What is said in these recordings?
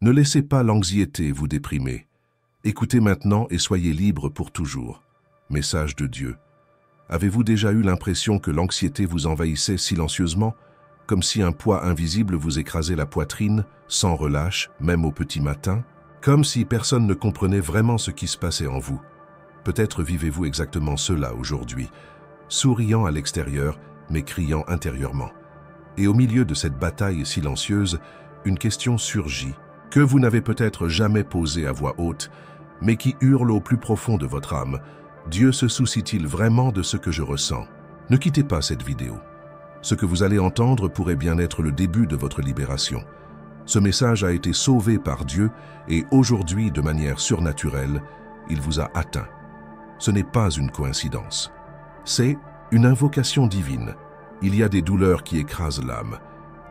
Ne laissez pas l'anxiété vous déprimer. Écoutez maintenant et soyez libre pour toujours. Message de Dieu. Avez-vous déjà eu l'impression que l'anxiété vous envahissait silencieusement, comme si un poids invisible vous écrasait la poitrine, sans relâche, même au petit matin? Comme si personne ne comprenait vraiment ce qui se passait en vous. Peut-être vivez-vous exactement cela aujourd'hui, souriant à l'extérieur, mais criant intérieurement. Et au milieu de cette bataille silencieuse, une question surgit, que vous n'avez peut-être jamais posée à voix haute, mais qui hurle au plus profond de votre âme. Dieu se soucie-t-il vraiment de ce que je ressens? Ne quittez pas cette vidéo. Ce que vous allez entendre pourrait bien être le début de votre libération. Ce message a été sauvé par Dieu et aujourd'hui, de manière surnaturelle, il vous a atteint. Ce n'est pas une coïncidence. C'est une invocation divine. Il y a des douleurs qui écrasent l'âme,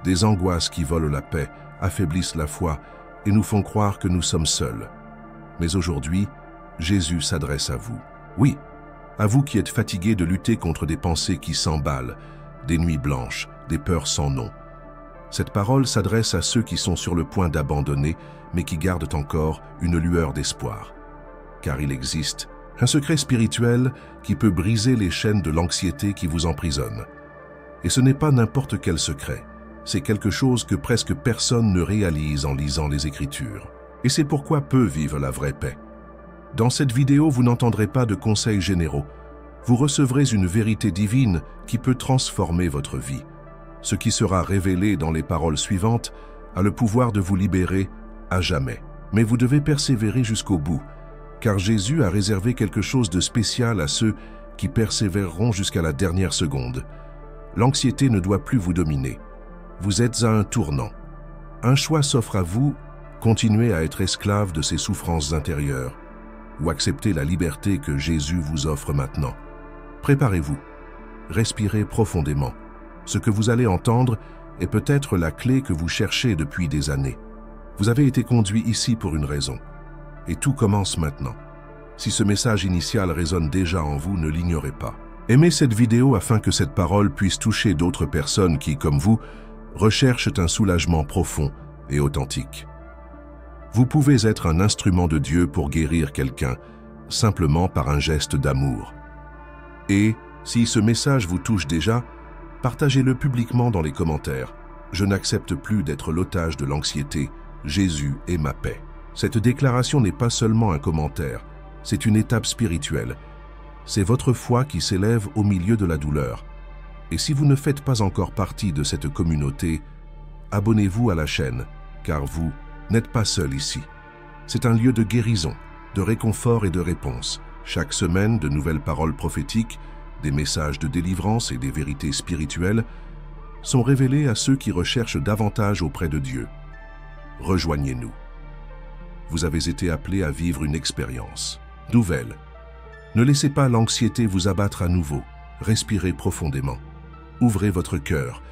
des angoisses qui volent la paix, affaiblissent la foi et nous font croire que nous sommes seuls. Mais aujourd'hui, Jésus s'adresse à vous. Oui, à vous qui êtes fatigués de lutter contre des pensées qui s'emballent, des nuits blanches, des peurs sans nom. Cette parole s'adresse à ceux qui sont sur le point d'abandonner, mais qui gardent encore une lueur d'espoir. Car il existe un secret spirituel qui peut briser les chaînes de l'anxiété qui vous emprisonnent. Et ce n'est pas n'importe quel secret, c'est quelque chose que presque personne ne réalise en lisant les Écritures. Et c'est pourquoi peu vivent la vraie paix. Dans cette vidéo, vous n'entendrez pas de conseils généraux. Vous recevrez une vérité divine qui peut transformer votre vie. Ce qui sera révélé dans les paroles suivantes a le pouvoir de vous libérer à jamais. Mais vous devez persévérer jusqu'au bout, car Jésus a réservé quelque chose de spécial à ceux qui persévéreront jusqu'à la dernière seconde. L'anxiété ne doit plus vous dominer. Vous êtes à un tournant. Un choix s'offre à vous, continuez à être esclave de ces souffrances intérieures, ou accepter la liberté que Jésus vous offre maintenant. Préparez-vous, respirez profondément. Ce que vous allez entendre est peut-être la clé que vous cherchez depuis des années. Vous avez été conduit ici pour une raison. Et tout commence maintenant. Si ce message initial résonne déjà en vous, ne l'ignorez pas. Aimez cette vidéo afin que cette parole puisse toucher d'autres personnes qui, comme vous, recherchent un soulagement profond et authentique. Vous pouvez être un instrument de Dieu pour guérir quelqu'un, simplement par un geste d'amour. Et, si ce message vous touche déjà, partagez-le publiquement dans les commentaires. Je n'accepte plus d'être l'otage de l'anxiété. Jésus est ma paix. Cette déclaration n'est pas seulement un commentaire, c'est une étape spirituelle. C'est votre foi qui s'élève au milieu de la douleur. Et si vous ne faites pas encore partie de cette communauté, abonnez-vous à la chaîne, car vous n'êtes pas seul ici. C'est un lieu de guérison, de réconfort et de réponse. Chaque semaine, de nouvelles paroles prophétiques, des messages de délivrance et des vérités spirituelles sont révélés à ceux qui recherchent davantage auprès de Dieu. Rejoignez-nous. Vous avez été appelés à vivre une expérience nouvelle. Ne laissez pas l'anxiété vous abattre à nouveau. Respirez profondément. Ouvrez votre cœur.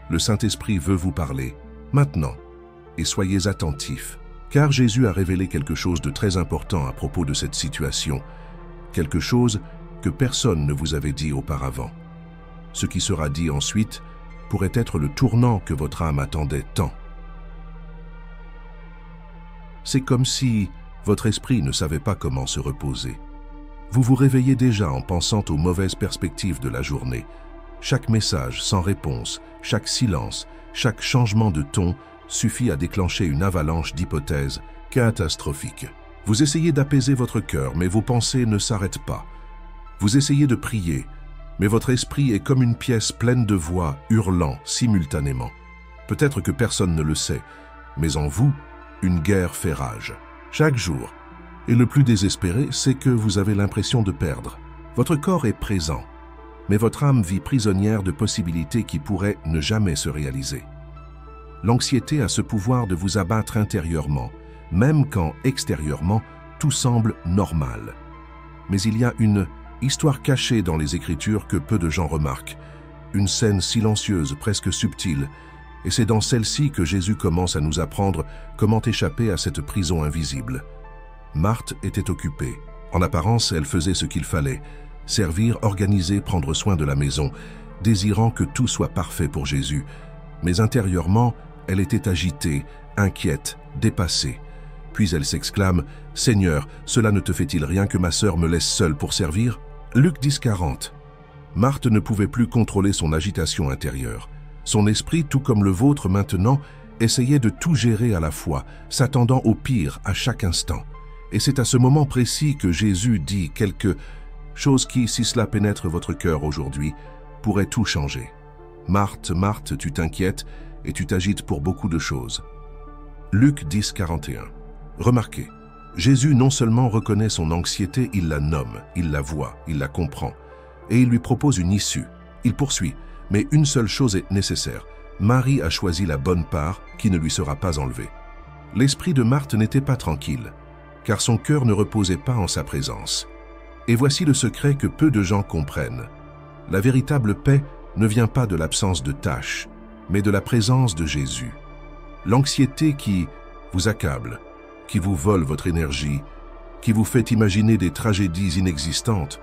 Le Saint-Esprit veut vous parler, maintenant. Et soyez attentifs, car Jésus a révélé quelque chose de très important à propos de cette situation, quelque chose que personne ne vous avait dit auparavant. Ce qui sera dit ensuite pourrait être le tournant que votre âme attendait tant. C'est comme si votre esprit ne savait pas comment se reposer. Vous vous réveillez déjà en pensant aux mauvaises perspectives de la journée. Chaque message sans réponse, chaque silence, chaque changement de ton suffit à déclencher une avalanche d'hypothèses catastrophiques. Vous essayez d'apaiser votre cœur, mais vos pensées ne s'arrêtent pas. Vous essayez de prier, mais votre esprit est comme une pièce pleine de voix hurlant simultanément. Peut-être que personne ne le sait, mais en vous, une guerre fait rage. Chaque jour. Et le plus désespéré, c'est que vous avez l'impression de perdre. Votre corps est présent, mais votre âme vit prisonnière de possibilités qui pourraient ne jamais se réaliser. L'anxiété a ce pouvoir de vous abattre intérieurement, même quand, extérieurement, tout semble normal. Mais il y a une histoire cachée dans les Écritures que peu de gens remarquent, une scène silencieuse, presque subtile, et c'est dans celle-ci que Jésus commence à nous apprendre comment échapper à cette prison invisible. Marthe était occupée. En apparence, elle faisait ce qu'il fallait, servir, organiser, prendre soin de la maison, désirant que tout soit parfait pour Jésus. Mais intérieurement, elle était agitée, inquiète, dépassée. Puis elle s'exclame « Seigneur, cela ne te fait-il rien que ma sœur me laisse seule pour servir ?» Luc 10,40. Marthe ne pouvait plus contrôler son agitation intérieure. Son esprit, tout comme le vôtre maintenant, essayait de tout gérer à la fois, s'attendant au pire à chaque instant. Et c'est à ce moment précis que Jésus dit quelque chose qui, si cela pénètre votre cœur aujourd'hui, pourrait tout changer. « Marthe, Marthe, tu t'inquiètes et tu t'agites pour beaucoup de choses. » Luc 10,41. Remarquez, Jésus non seulement reconnaît son anxiété, il la nomme, il la voit, il la comprend, et il lui propose une issue. Il poursuit, mais une seule chose est nécessaire. Marie a choisi la bonne part qui ne lui sera pas enlevée. L'esprit de Marthe n'était pas tranquille, car son cœur ne reposait pas en sa présence. Et voici le secret que peu de gens comprennent. La véritable paix ne vient pas de l'absence de tâches, mais de la présence de Jésus. L'anxiété qui vous accable, qui vous vole votre énergie, qui vous fait imaginer des tragédies inexistantes,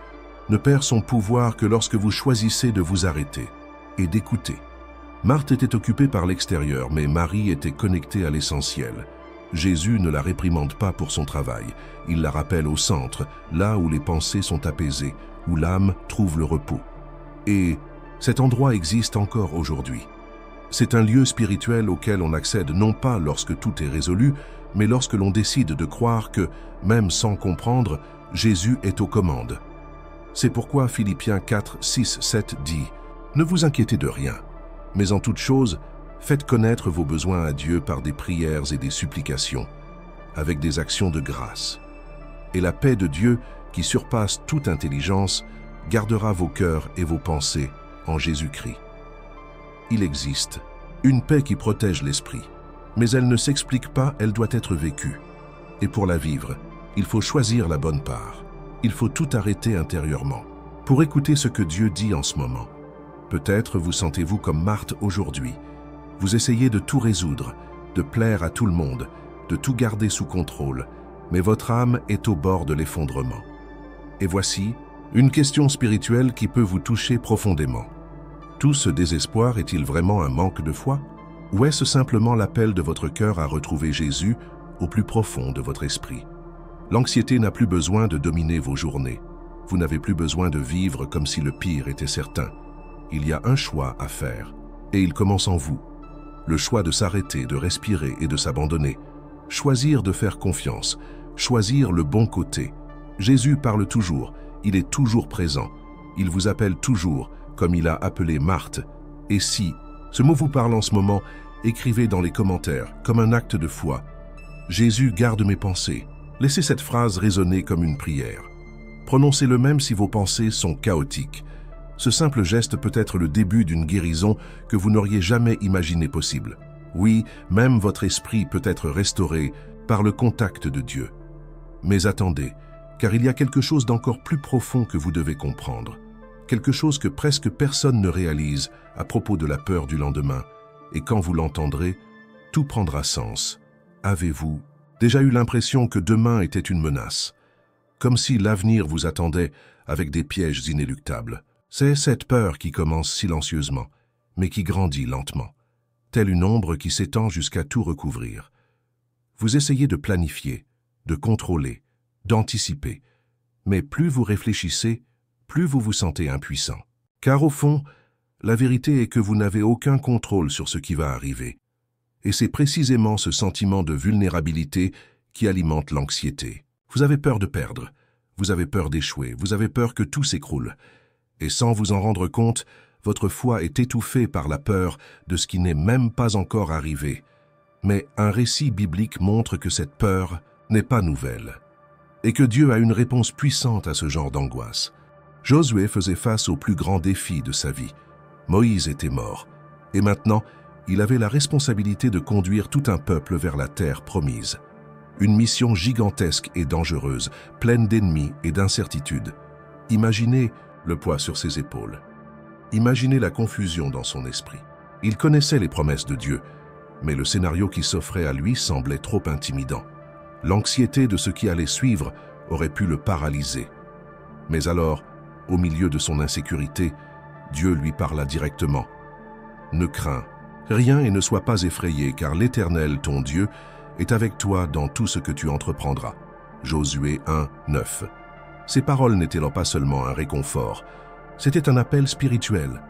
ne perd son pouvoir que lorsque vous choisissez de vous arrêter et d'écouter. Marthe était occupée par l'extérieur, mais Marie était connectée à l'essentiel. Jésus ne la réprimande pas pour son travail, il la rappelle au centre, là où les pensées sont apaisées, où l'âme trouve le repos. Et cet endroit existe encore aujourd'hui. C'est un lieu spirituel auquel on accède non pas lorsque tout est résolu, mais lorsque l'on décide de croire que, même sans comprendre, Jésus est aux commandes. C'est pourquoi Philippiens 4, 6, 7 dit « Ne vous inquiétez de rien, mais en toute chose, faites connaître vos besoins à Dieu par des prières et des supplications, avec des actions de grâce. Et la paix de Dieu, qui surpasse toute intelligence, gardera vos cœurs et vos pensées en Jésus-Christ. » Il existe une paix qui protège l'esprit, mais elle ne s'explique pas, elle doit être vécue. Et pour la vivre, il faut choisir la bonne part. Il faut tout arrêter intérieurement pour écouter ce que Dieu dit en ce moment. Peut-être vous sentez-vous comme Marthe aujourd'hui. Vous essayez de tout résoudre, de plaire à tout le monde, de tout garder sous contrôle, mais votre âme est au bord de l'effondrement. Et voici une question spirituelle qui peut vous toucher profondément. Tout ce désespoir est-il vraiment un manque de foi? Ou est-ce simplement l'appel de votre cœur à retrouver Jésus au plus profond de votre esprit? L'anxiété n'a plus besoin de dominer vos journées. Vous n'avez plus besoin de vivre comme si le pire était certain. Il y a un choix à faire, et il commence en vous. Le choix de s'arrêter, de respirer et de s'abandonner. Choisir de faire confiance, choisir le bon côté. Jésus parle toujours, il est toujours présent. Il vous appelle toujours, comme il a appelé Marthe. Et si ce mot vous parle en ce moment, écrivez dans les commentaires, comme un acte de foi. Jésus garde mes pensées. Laissez cette phrase résonner comme une prière. Prononcez-le même si vos pensées sont chaotiques. Ce simple geste peut être le début d'une guérison que vous n'auriez jamais imaginé possible. Oui, même votre esprit peut être restauré par le contact de Dieu. Mais attendez, car il y a quelque chose d'encore plus profond que vous devez comprendre. Quelque chose que presque personne ne réalise à propos de la peur du lendemain. Et quand vous l'entendrez, tout prendra sens. Avez-vous déjà eu l'impression que demain était une menace? Comme si l'avenir vous attendait avec des pièges inéluctables. C'est cette peur qui commence silencieusement, mais qui grandit lentement, telle une ombre qui s'étend jusqu'à tout recouvrir. Vous essayez de planifier, de contrôler, d'anticiper, mais plus vous réfléchissez, plus vous vous sentez impuissant. Car au fond, la vérité est que vous n'avez aucun contrôle sur ce qui va arriver. Et c'est précisément ce sentiment de vulnérabilité qui alimente l'anxiété. Vous avez peur de perdre, vous avez peur d'échouer, vous avez peur que tout s'écroule. Et sans vous en rendre compte, votre foi est étouffée par la peur de ce qui n'est même pas encore arrivé. Mais un récit biblique montre que cette peur n'est pas nouvelle, et que Dieu a une réponse puissante à ce genre d'angoisse. Josué faisait face au plus grand défi de sa vie. Moïse était mort, et maintenant, il avait la responsabilité de conduire tout un peuple vers la terre promise. Une mission gigantesque et dangereuse, pleine d'ennemis et d'incertitudes. Imaginez le poids sur ses épaules. Imaginez la confusion dans son esprit. Il connaissait les promesses de Dieu, mais le scénario qui s'offrait à lui semblait trop intimidant. L'anxiété de ce qui allait suivre aurait pu le paralyser. Mais alors, au milieu de son insécurité, Dieu lui parla directement. « Ne crains, Rien et ne sois pas effrayé, car l'Éternel, ton Dieu, est avec toi dans tout ce que tu entreprendras. Josué 1, 9. Ces paroles n'étaient pas seulement un réconfort, c'était un appel spirituel.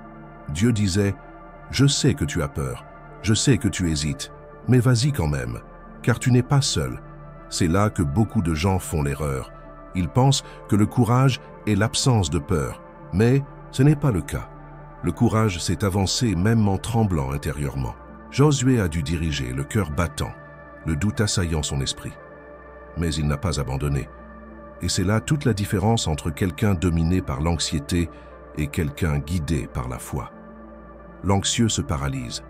Dieu disait « Je sais que tu as peur, je sais que tu hésites, mais vas-y quand même, car tu n'es pas seul. » C'est là que beaucoup de gens font l'erreur. Ils pensent que le courage est l'absence de peur, mais ce n'est pas le cas. Le courage s'est avancé même en tremblant intérieurement. Josué a dû diriger, le cœur battant, le doute assaillant son esprit. Mais il n'a pas abandonné. Et c'est là toute la différence entre quelqu'un dominé par l'anxiété et quelqu'un guidé par la foi. L'anxieux se paralyse.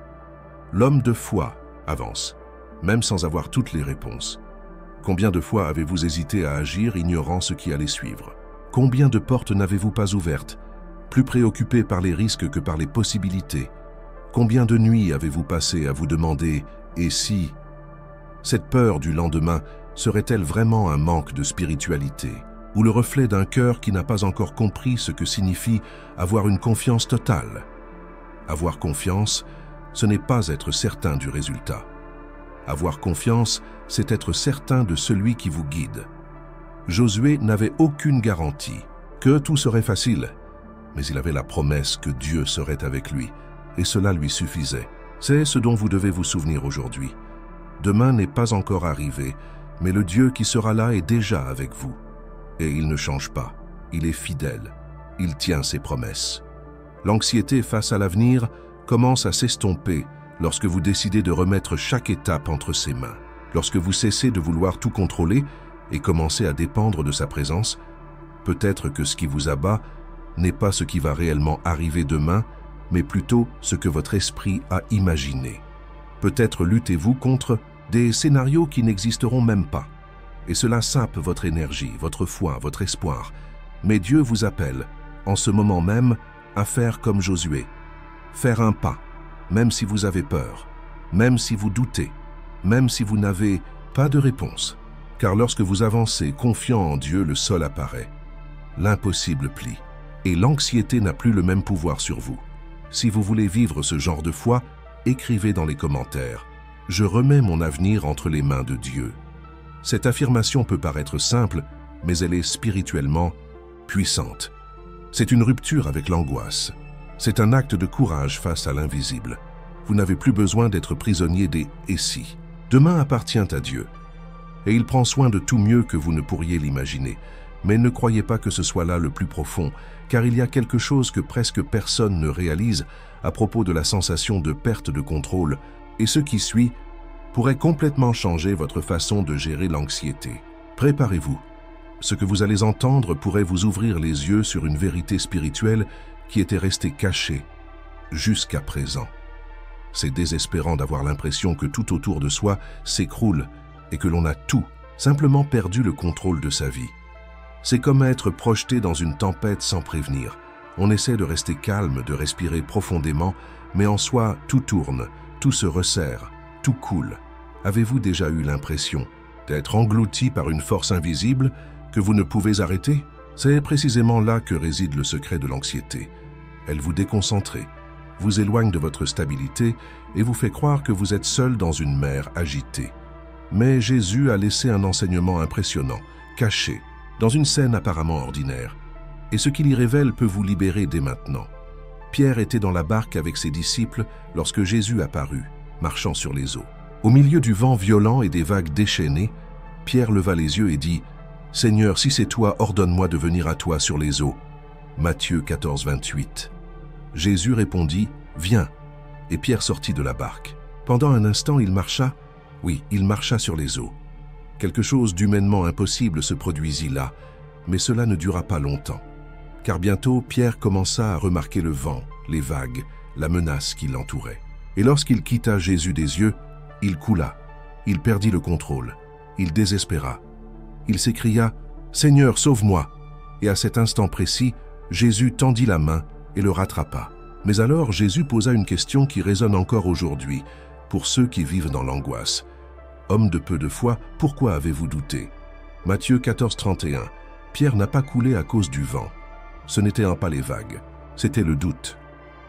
L'homme de foi avance, même sans avoir toutes les réponses. Combien de fois avez-vous hésité à agir ignorant ce qui allait suivre? Combien de portes n'avez-vous pas ouvertes, plus préoccupé par les risques que par les possibilités? Combien de nuits avez-vous passé à vous demander « et si ?» Cette peur du lendemain serait-elle vraiment un manque de spiritualité ou le reflet d'un cœur qui n'a pas encore compris ce que signifie avoir une confiance totale? Avoir confiance, ce n'est pas être certain du résultat. Avoir confiance, c'est être certain de celui qui vous guide. Josué n'avait aucune garantie que tout serait facile, mais il avait la promesse que Dieu serait avec lui, et cela lui suffisait. C'est ce dont vous devez vous souvenir aujourd'hui. Demain n'est pas encore arrivé, mais le Dieu qui sera là est déjà avec vous. Et il ne change pas, il est fidèle, il tient ses promesses. L'anxiété face à l'avenir commence à s'estomper lorsque vous décidez de remettre chaque étape entre ses mains. Lorsque vous cessez de vouloir tout contrôler et commencez à dépendre de sa présence, peut-être que ce qui vous abat n'est pas ce qui va réellement arriver demain, mais plutôt ce que votre esprit a imaginé. Peut-être luttez-vous contre des scénarios qui n'existeront même pas. Et cela sape votre énergie, votre foi, votre espoir. Mais Dieu vous appelle, en ce moment même, à faire comme Josué. Faire un pas, même si vous avez peur, même si vous doutez, même si vous n'avez pas de réponse. Car lorsque vous avancez confiant en Dieu, le sol apparaît. L'impossible plie, et l'anxiété n'a plus le même pouvoir sur vous. Si vous voulez vivre ce genre de foi, écrivez dans les commentaires « Je remets mon avenir entre les mains de Dieu ». Cette affirmation peut paraître simple, mais elle est spirituellement puissante. C'est une rupture avec l'angoisse. C'est un acte de courage face à l'invisible. Vous n'avez plus besoin d'être prisonnier des « et si ». Demain appartient à Dieu, et il prend soin de tout mieux que vous ne pourriez l'imaginer. Mais ne croyez pas que ce soit là le plus profond, car il y a quelque chose que presque personne ne réalise à propos de la sensation de perte de contrôle, et ce qui suit pourrait complètement changer votre façon de gérer l'anxiété. Préparez-vous. Ce que vous allez entendre pourrait vous ouvrir les yeux sur une vérité spirituelle qui était restée cachée jusqu'à présent. C'est désespérant d'avoir l'impression que tout autour de soi s'écroule et que l'on a tout simplement perdu le contrôle de sa vie. C'est comme être projeté dans une tempête sans prévenir. On essaie de rester calme, de respirer profondément, mais en soi, tout tourne, tout se resserre, tout coule. Avez-vous déjà eu l'impression d'être englouti par une force invisible que vous ne pouvez arrêter? C'est précisément là que réside le secret de l'anxiété. Elle vous déconcentre, vous éloigne de votre stabilité et vous fait croire que vous êtes seul dans une mer agitée. Mais Jésus a laissé un enseignement impressionnant, caché, dans une scène apparemment ordinaire. Et ce qu'il y révèle peut vous libérer dès maintenant. Pierre était dans la barque avec ses disciples lorsque Jésus apparut, marchant sur les eaux. Au milieu du vent violent et des vagues déchaînées, Pierre leva les yeux et dit « Seigneur, si c'est toi, ordonne-moi de venir à toi sur les eaux. » Matthieu 14, 28. Jésus répondit « Viens !» et Pierre sortit de la barque. Pendant un instant, il marcha sur les eaux. Quelque chose d'humainement impossible se produisit là, mais cela ne dura pas longtemps. Car bientôt, Pierre commença à remarquer le vent, les vagues, la menace qui l'entourait. Et lorsqu'il quitta Jésus des yeux, il coula, il perdit le contrôle, il désespéra. Il s'écria « Seigneur, sauve-moi !» Et à cet instant précis, Jésus tendit la main et le rattrapa. Mais alors Jésus posa une question qui résonne encore aujourd'hui pour ceux qui vivent dans l'angoisse. « Homme de peu de foi, pourquoi avez-vous douté ?» Matthieu 14, 31. Pierre n'a pas coulé à cause du vent. Ce n'était pas les vagues, c'était le doute.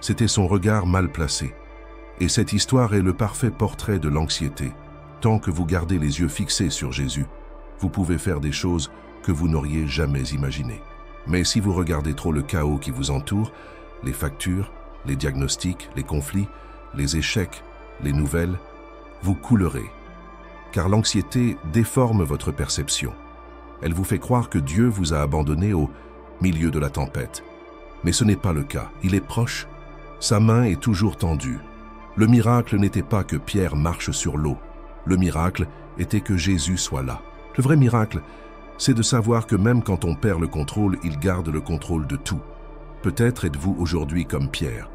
C'était son regard mal placé. Et cette histoire est le parfait portrait de l'anxiété. Tant que vous gardez les yeux fixés sur Jésus, vous pouvez faire des choses que vous n'auriez jamais imaginées. Mais si vous regardez trop le chaos qui vous entoure, les factures, les diagnostics, les conflits, les échecs, les nouvelles, vous coulerez. Car l'anxiété déforme votre perception. Elle vous fait croire que Dieu vous a abandonné au milieu de la tempête. Mais ce n'est pas le cas. Il est proche. Sa main est toujours tendue. Le miracle n'était pas que Pierre marche sur l'eau. Le miracle était que Jésus soit là. Le vrai miracle, c'est de savoir que même quand on perd le contrôle, il garde le contrôle de tout. Peut-être êtes-vous aujourd'hui comme Pierre.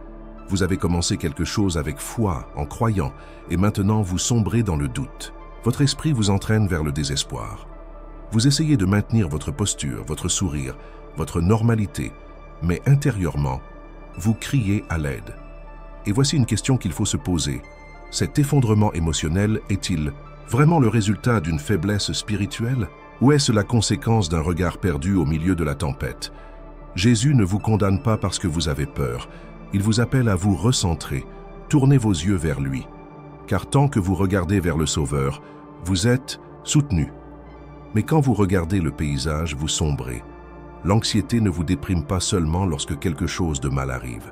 Vous avez commencé quelque chose avec foi, en croyant, et maintenant vous sombrez dans le doute. Votre esprit vous entraîne vers le désespoir. Vous essayez de maintenir votre posture, votre sourire, votre normalité, mais intérieurement, vous criez à l'aide. Et voici une question qu'il faut se poser. Cet effondrement émotionnel est-il vraiment le résultat d'une faiblesse spirituelle? Ou est-ce la conséquence d'un regard perdu au milieu de la tempête? Jésus ne vous condamne pas parce que vous avez peur. Il vous appelle à vous recentrer. Tournez vos yeux vers lui. Car tant que vous regardez vers le Sauveur, vous êtes soutenu. Mais quand vous regardez le paysage, vous sombrez. L'anxiété ne vous déprime pas seulement lorsque quelque chose de mal arrive.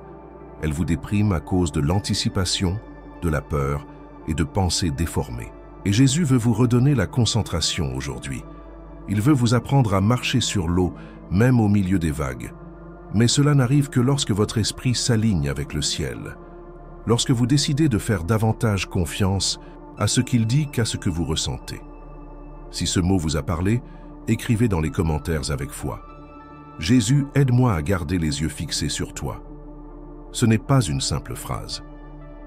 Elle vous déprime à cause de l'anticipation, de la peur et de pensées déformées. Et Jésus veut vous redonner la concentration aujourd'hui. Il veut vous apprendre à marcher sur l'eau, même au milieu des vagues. Mais cela n'arrive que lorsque votre esprit s'aligne avec le ciel. Lorsque vous décidez de faire davantage confiance à ce qu'il dit qu'à ce que vous ressentez. Si ce mot vous a parlé, écrivez dans les commentaires avec foi. Jésus, aide-moi à garder les yeux fixés sur toi. Ce n'est pas une simple phrase.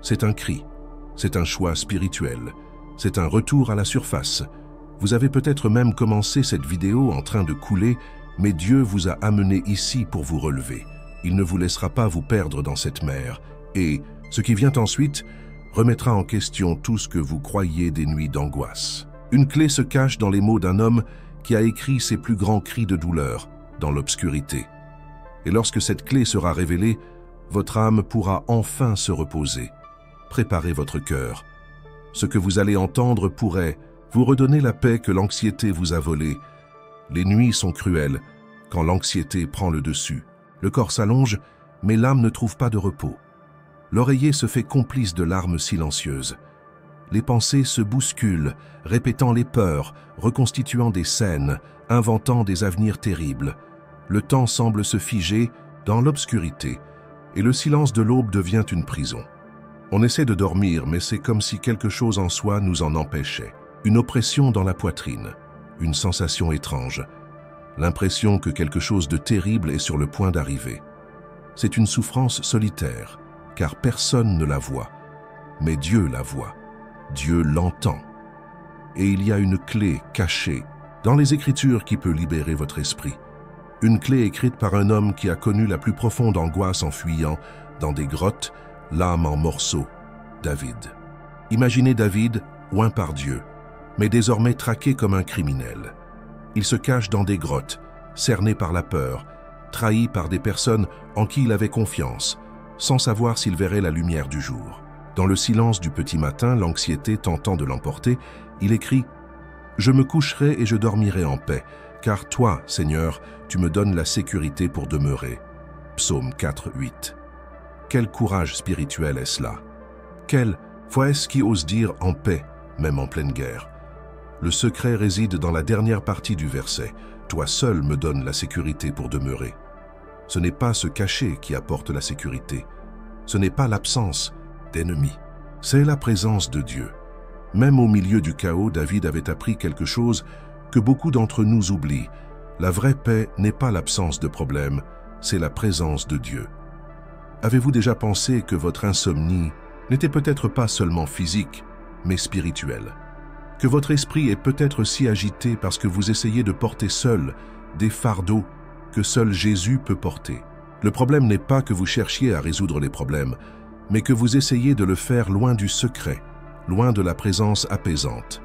C'est un cri, c'est un choix spirituel, c'est un retour à la surface. Vous avez peut-être même commencé cette vidéo en train de couler, mais Dieu vous a amené ici pour vous relever. Il ne vous laissera pas vous perdre dans cette mer. Et ce qui vient ensuite remettra en question tout ce que vous croyez des nuits d'angoisse. Une clé se cache dans les mots d'un homme qui a écrit ses plus grands cris de douleur dans l'obscurité. Et lorsque cette clé sera révélée, votre âme pourra enfin se reposer. Préparez votre cœur. Ce que vous allez entendre pourrait vous redonner la paix que l'anxiété vous a volée. Les nuits sont cruelles quand l'anxiété prend le dessus. Le corps s'allonge, mais l'âme ne trouve pas de repos. L'oreiller se fait complice de larmes silencieuses. Les pensées se bousculent, répétant les peurs, reconstituant des scènes, inventant des avenirs terribles. Le temps semble se figer dans l'obscurité, et le silence de l'aube devient une prison. On essaie de dormir, mais c'est comme si quelque chose en soi nous en empêchait. Une oppression dans la poitrine, une sensation étrange, l'impression que quelque chose de terrible est sur le point d'arriver. C'est une souffrance solitaire, car personne ne la voit, mais Dieu la voit, Dieu l'entend. Et il y a une clé cachée dans les Écritures qui peut libérer votre esprit. Une clé écrite par un homme qui a connu la plus profonde angoisse en fuyant dans des grottes, l'âme en morceaux, David. Imaginez David, oint par Dieu, mais désormais traqué comme un criminel. Il se cache dans des grottes, cerné par la peur, trahi par des personnes en qui il avait confiance, sans savoir s'il verrait la lumière du jour. Dans le silence du petit matin, l'anxiété tentant de l'emporter, il écrit « Je me coucherai et je dormirai en paix, car toi, Seigneur, tu me donnes la sécurité pour demeurer. » Psaume 4, 8. Quel courage spirituel est-ce là? Quelle foi est-ce qui ose dire « en paix », même en pleine guerre? Le secret réside dans la dernière partie du verset. « Toi seul me donnes la sécurité pour demeurer ». Ce n'est pas se cacher qui apporte la sécurité. Ce n'est pas l'absence d'ennemis. C'est la présence de Dieu. Même au milieu du chaos, David avait appris quelque chose que beaucoup d'entre nous oublient. La vraie paix n'est pas l'absence de problème, c'est la présence de Dieu. Avez-vous déjà pensé que votre insomnie n'était peut-être pas seulement physique, mais spirituelle? Que votre esprit est peut-être si agité parce que vous essayez de porter seul des fardeaux que seul Jésus peut porter. Le problème n'est pas que vous cherchiez à résoudre les problèmes, mais que vous essayez de le faire loin du secret, loin de la présence apaisante.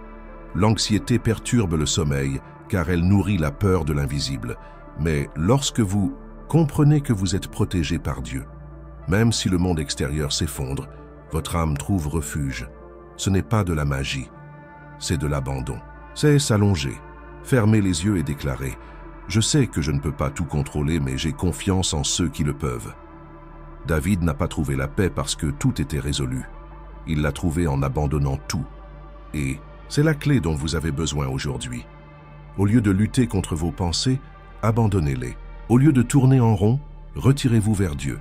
L'anxiété perturbe le sommeil, car elle nourrit la peur de l'invisible. Mais lorsque vous comprenez que vous êtes protégé par Dieu, même si le monde extérieur s'effondre, Votre âme trouve refuge. Ce n'est pas de la magie, c'est de l'abandon. C'est s'allonger, fermer les yeux et déclarer « Je sais que je ne peux pas tout contrôler, mais j'ai confiance en ceux qui le peuvent. » David n'a pas trouvé la paix parce que tout était résolu. Il l'a trouvée en abandonnant tout. Et c'est la clé dont vous avez besoin aujourd'hui. Au lieu de lutter contre vos pensées, abandonnez-les. Au lieu de tourner en rond, retirez-vous vers Dieu.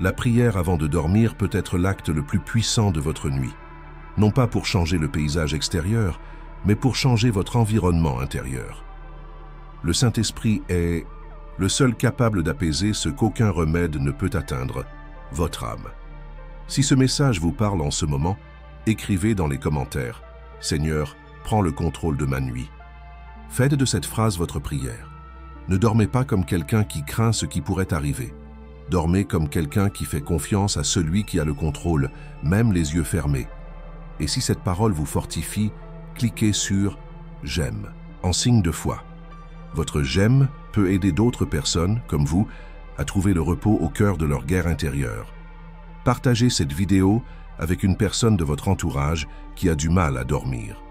La prière avant de dormir peut être l'acte le plus puissant de votre nuit. Non pas pour changer le paysage extérieur, mais pour changer votre environnement intérieur. Le Saint-Esprit est le seul capable d'apaiser ce qu'aucun remède ne peut atteindre, votre âme. Si ce message vous parle en ce moment, écrivez dans les commentaires « Seigneur, prends le contrôle de ma nuit ». Faites de cette phrase votre prière. Ne dormez pas comme quelqu'un qui craint ce qui pourrait arriver. Dormez comme quelqu'un qui fait confiance à celui qui a le contrôle, même les yeux fermés. Et si cette parole vous fortifie, cliquez sur « J'aime » en signe de foi. Votre « J'aime » peut aider d'autres personnes, comme vous, à trouver le repos au cœur de leur guerre intérieure. Partagez cette vidéo avec une personne de votre entourage qui a du mal à dormir.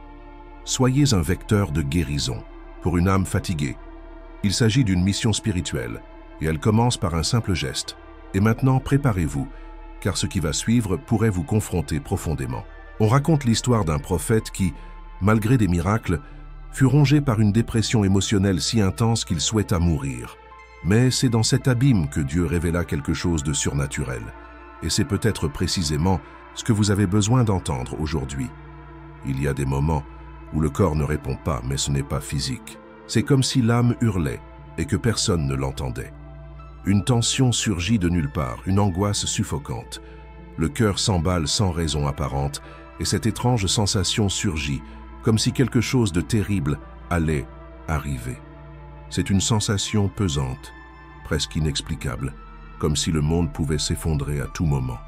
Soyez un vecteur de guérison pour une âme fatiguée. Il s'agit d'une mission spirituelle et elle commence par un simple geste. Et maintenant, préparez-vous, car ce qui va suivre pourrait vous confronter profondément. On raconte l'histoire d'un prophète qui, malgré des miracles, fut rongé par une dépression émotionnelle si intense qu'il souhaita mourir. Mais c'est dans cet abîme que Dieu révéla quelque chose de surnaturel. Et c'est peut-être précisément ce que vous avez besoin d'entendre aujourd'hui. Il y a des moments où le corps ne répond pas, mais ce n'est pas physique. C'est comme si l'âme hurlait et que personne ne l'entendait. Une tension surgit de nulle part, une angoisse suffocante. Le cœur s'emballe sans raison apparente et cette étrange sensation surgit, comme si quelque chose de terrible allait arriver. C'est une sensation pesante, presque inexplicable, comme si le monde pouvait s'effondrer à tout moment.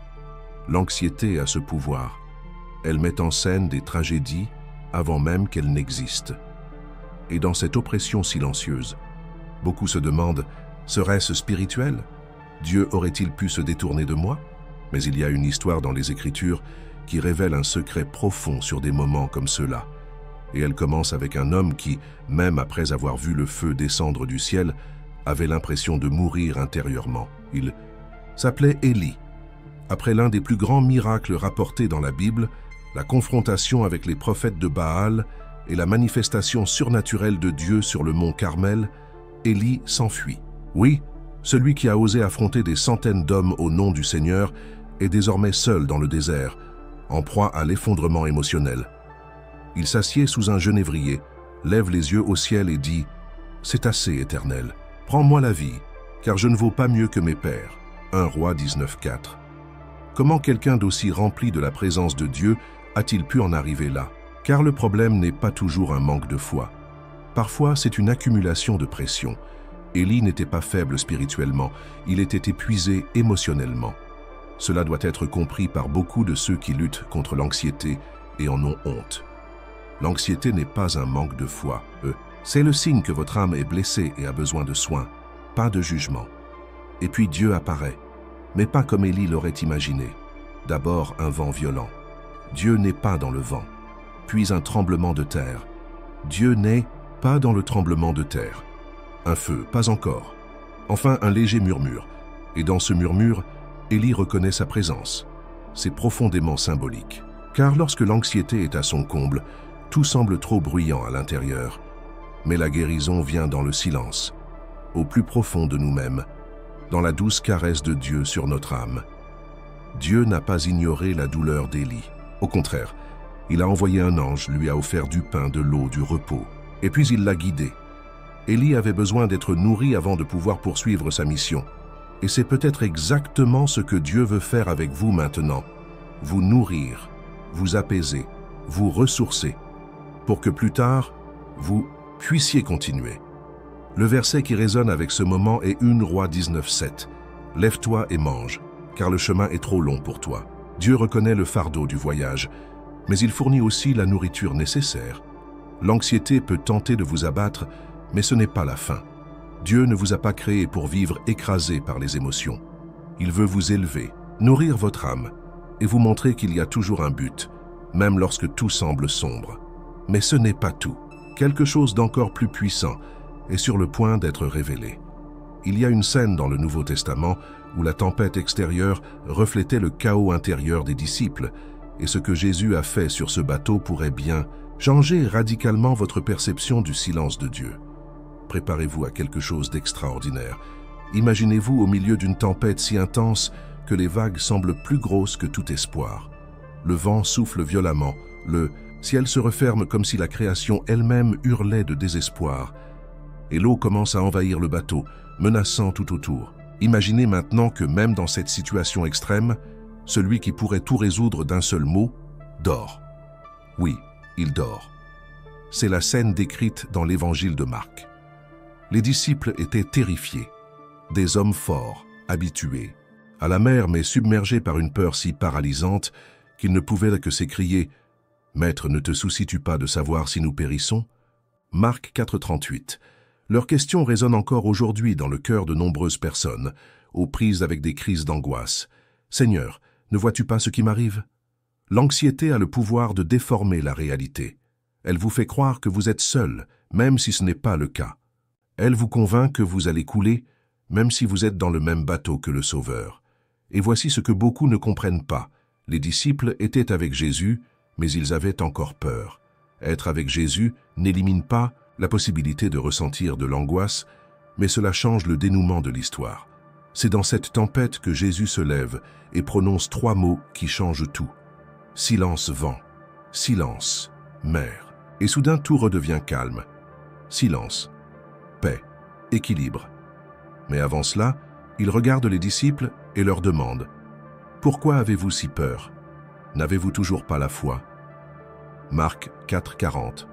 L'anxiété a ce pouvoir. Elle met en scène des tragédies avant même qu'elles n'existent. Et dans cette oppression silencieuse, beaucoup se demandent, serait-ce spirituel? Dieu aurait-il pu se détourner de moi? Mais il y a une histoire dans les Écritures qui révèle un secret profond sur des moments comme ceux-là. Et elle commence avec un homme qui, même après avoir vu le feu descendre du ciel, avait l'impression de mourir intérieurement. Il s'appelait Élie. Après l'un des plus grands miracles rapportés dans la Bible, la confrontation avec les prophètes de Baal et la manifestation surnaturelle de Dieu sur le mont Carmel, Élie s'enfuit. Oui, celui qui a osé affronter des centaines d'hommes au nom du Seigneur est désormais seul dans le désert, en proie à l'effondrement émotionnel. Il s'assied sous un genévrier, lève les yeux au ciel et dit « C'est assez, Éternel, prends-moi la vie, car je ne vaux pas mieux que mes pères. » 1 Rois 19:4. Comment quelqu'un d'aussi rempli de la présence de Dieu a-t-il pu en arriver là? Car le problème n'est pas toujours un manque de foi. Parfois, c'est une accumulation de pression. Élie n'était pas faible spirituellement, il était épuisé émotionnellement. Cela doit être compris par beaucoup de ceux qui luttent contre l'anxiété et en ont honte. L'anxiété n'est pas un manque de foi, c'est le signe que votre âme est blessée et a besoin de soins, pas de jugement. Et puis Dieu apparaît, mais pas comme Élie l'aurait imaginé. D'abord un vent violent. Dieu n'est pas dans le vent. Puis un tremblement de terre. Dieu n'est pas dans le tremblement de terre. Un feu, pas encore. Enfin un léger murmure. Et dans ce murmure, Élie reconnaît sa présence. C'est profondément symbolique. Car lorsque l'anxiété est à son comble, tout semble trop bruyant à l'intérieur. Mais la guérison vient dans le silence, au plus profond de nous-mêmes, dans la douce caresse de Dieu sur notre âme. Dieu n'a pas ignoré la douleur d'Élie. Au contraire, il a envoyé un ange, lui a offert du pain, de l'eau, du repos. Et puis il l'a guidé. Élie avait besoin d'être nourri avant de pouvoir poursuivre sa mission. Et c'est peut-être exactement ce que Dieu veut faire avec vous maintenant. Vous nourrir, vous apaiser, vous ressourcer, pour que plus tard, vous puissiez continuer. Le verset qui résonne avec ce moment est 1 Roi 19:7. « Lève-toi et mange, car le chemin est trop long pour toi. » Dieu reconnaît le fardeau du voyage, mais il fournit aussi la nourriture nécessaire. L'anxiété peut tenter de vous abattre, mais ce n'est pas la fin. Dieu ne vous a pas créé pour vivre écrasé par les émotions. Il veut vous élever, nourrir votre âme, et vous montrer qu'il y a toujours un but, même lorsque tout semble sombre. Mais ce n'est pas tout. Quelque chose d'encore plus puissant est sur le point d'être révélé. Il y a une scène dans le Nouveau Testament où la tempête extérieure reflétait le chaos intérieur des disciples, et ce que Jésus a fait sur ce bateau pourrait bien changer radicalement votre perception du silence de Dieu. Préparez-vous à quelque chose d'extraordinaire. Imaginez-vous au milieu d'une tempête si intense que les vagues semblent plus grosses que tout espoir. Le vent souffle violemment, le ciel se referme comme si la création elle-même hurlait de désespoir, et l'eau commence à envahir le bateau, menaçant tout autour. Imaginez maintenant que même dans cette situation extrême, celui qui pourrait tout résoudre d'un seul mot dort. Oui, il dort. C'est la scène décrite dans l'évangile de Marc. Les disciples étaient terrifiés, des hommes forts, habitués à la mer mais submergés par une peur si paralysante qu'ils ne pouvaient que s'écrier « Maître, ne te soucies-tu pas de savoir si nous périssons ?» Marc 4,38. Leur question résonne encore aujourd'hui dans le cœur de nombreuses personnes, aux prises avec des crises d'angoisse. « Seigneur, ne vois-tu pas ce qui m'arrive ?» L'anxiété a le pouvoir de déformer la réalité. Elle vous fait croire que vous êtes seul, même si ce n'est pas le cas. Elle vous convainc que vous allez couler, même si vous êtes dans le même bateau que le Sauveur. Et voici ce que beaucoup ne comprennent pas. Les disciples étaient avec Jésus, mais ils avaient encore peur. Être avec Jésus n'élimine pas la possibilité de ressentir de l'angoisse, mais cela change le dénouement de l'histoire. C'est dans cette tempête que Jésus se lève et prononce 3 mots qui changent tout. Silence vent, silence mer. Et soudain tout redevient calme. Silence, paix, équilibre. Mais avant cela, il regarde les disciples et leur demande « Pourquoi avez-vous si peur? N'avez-vous toujours pas la foi ?» Marc 4,40.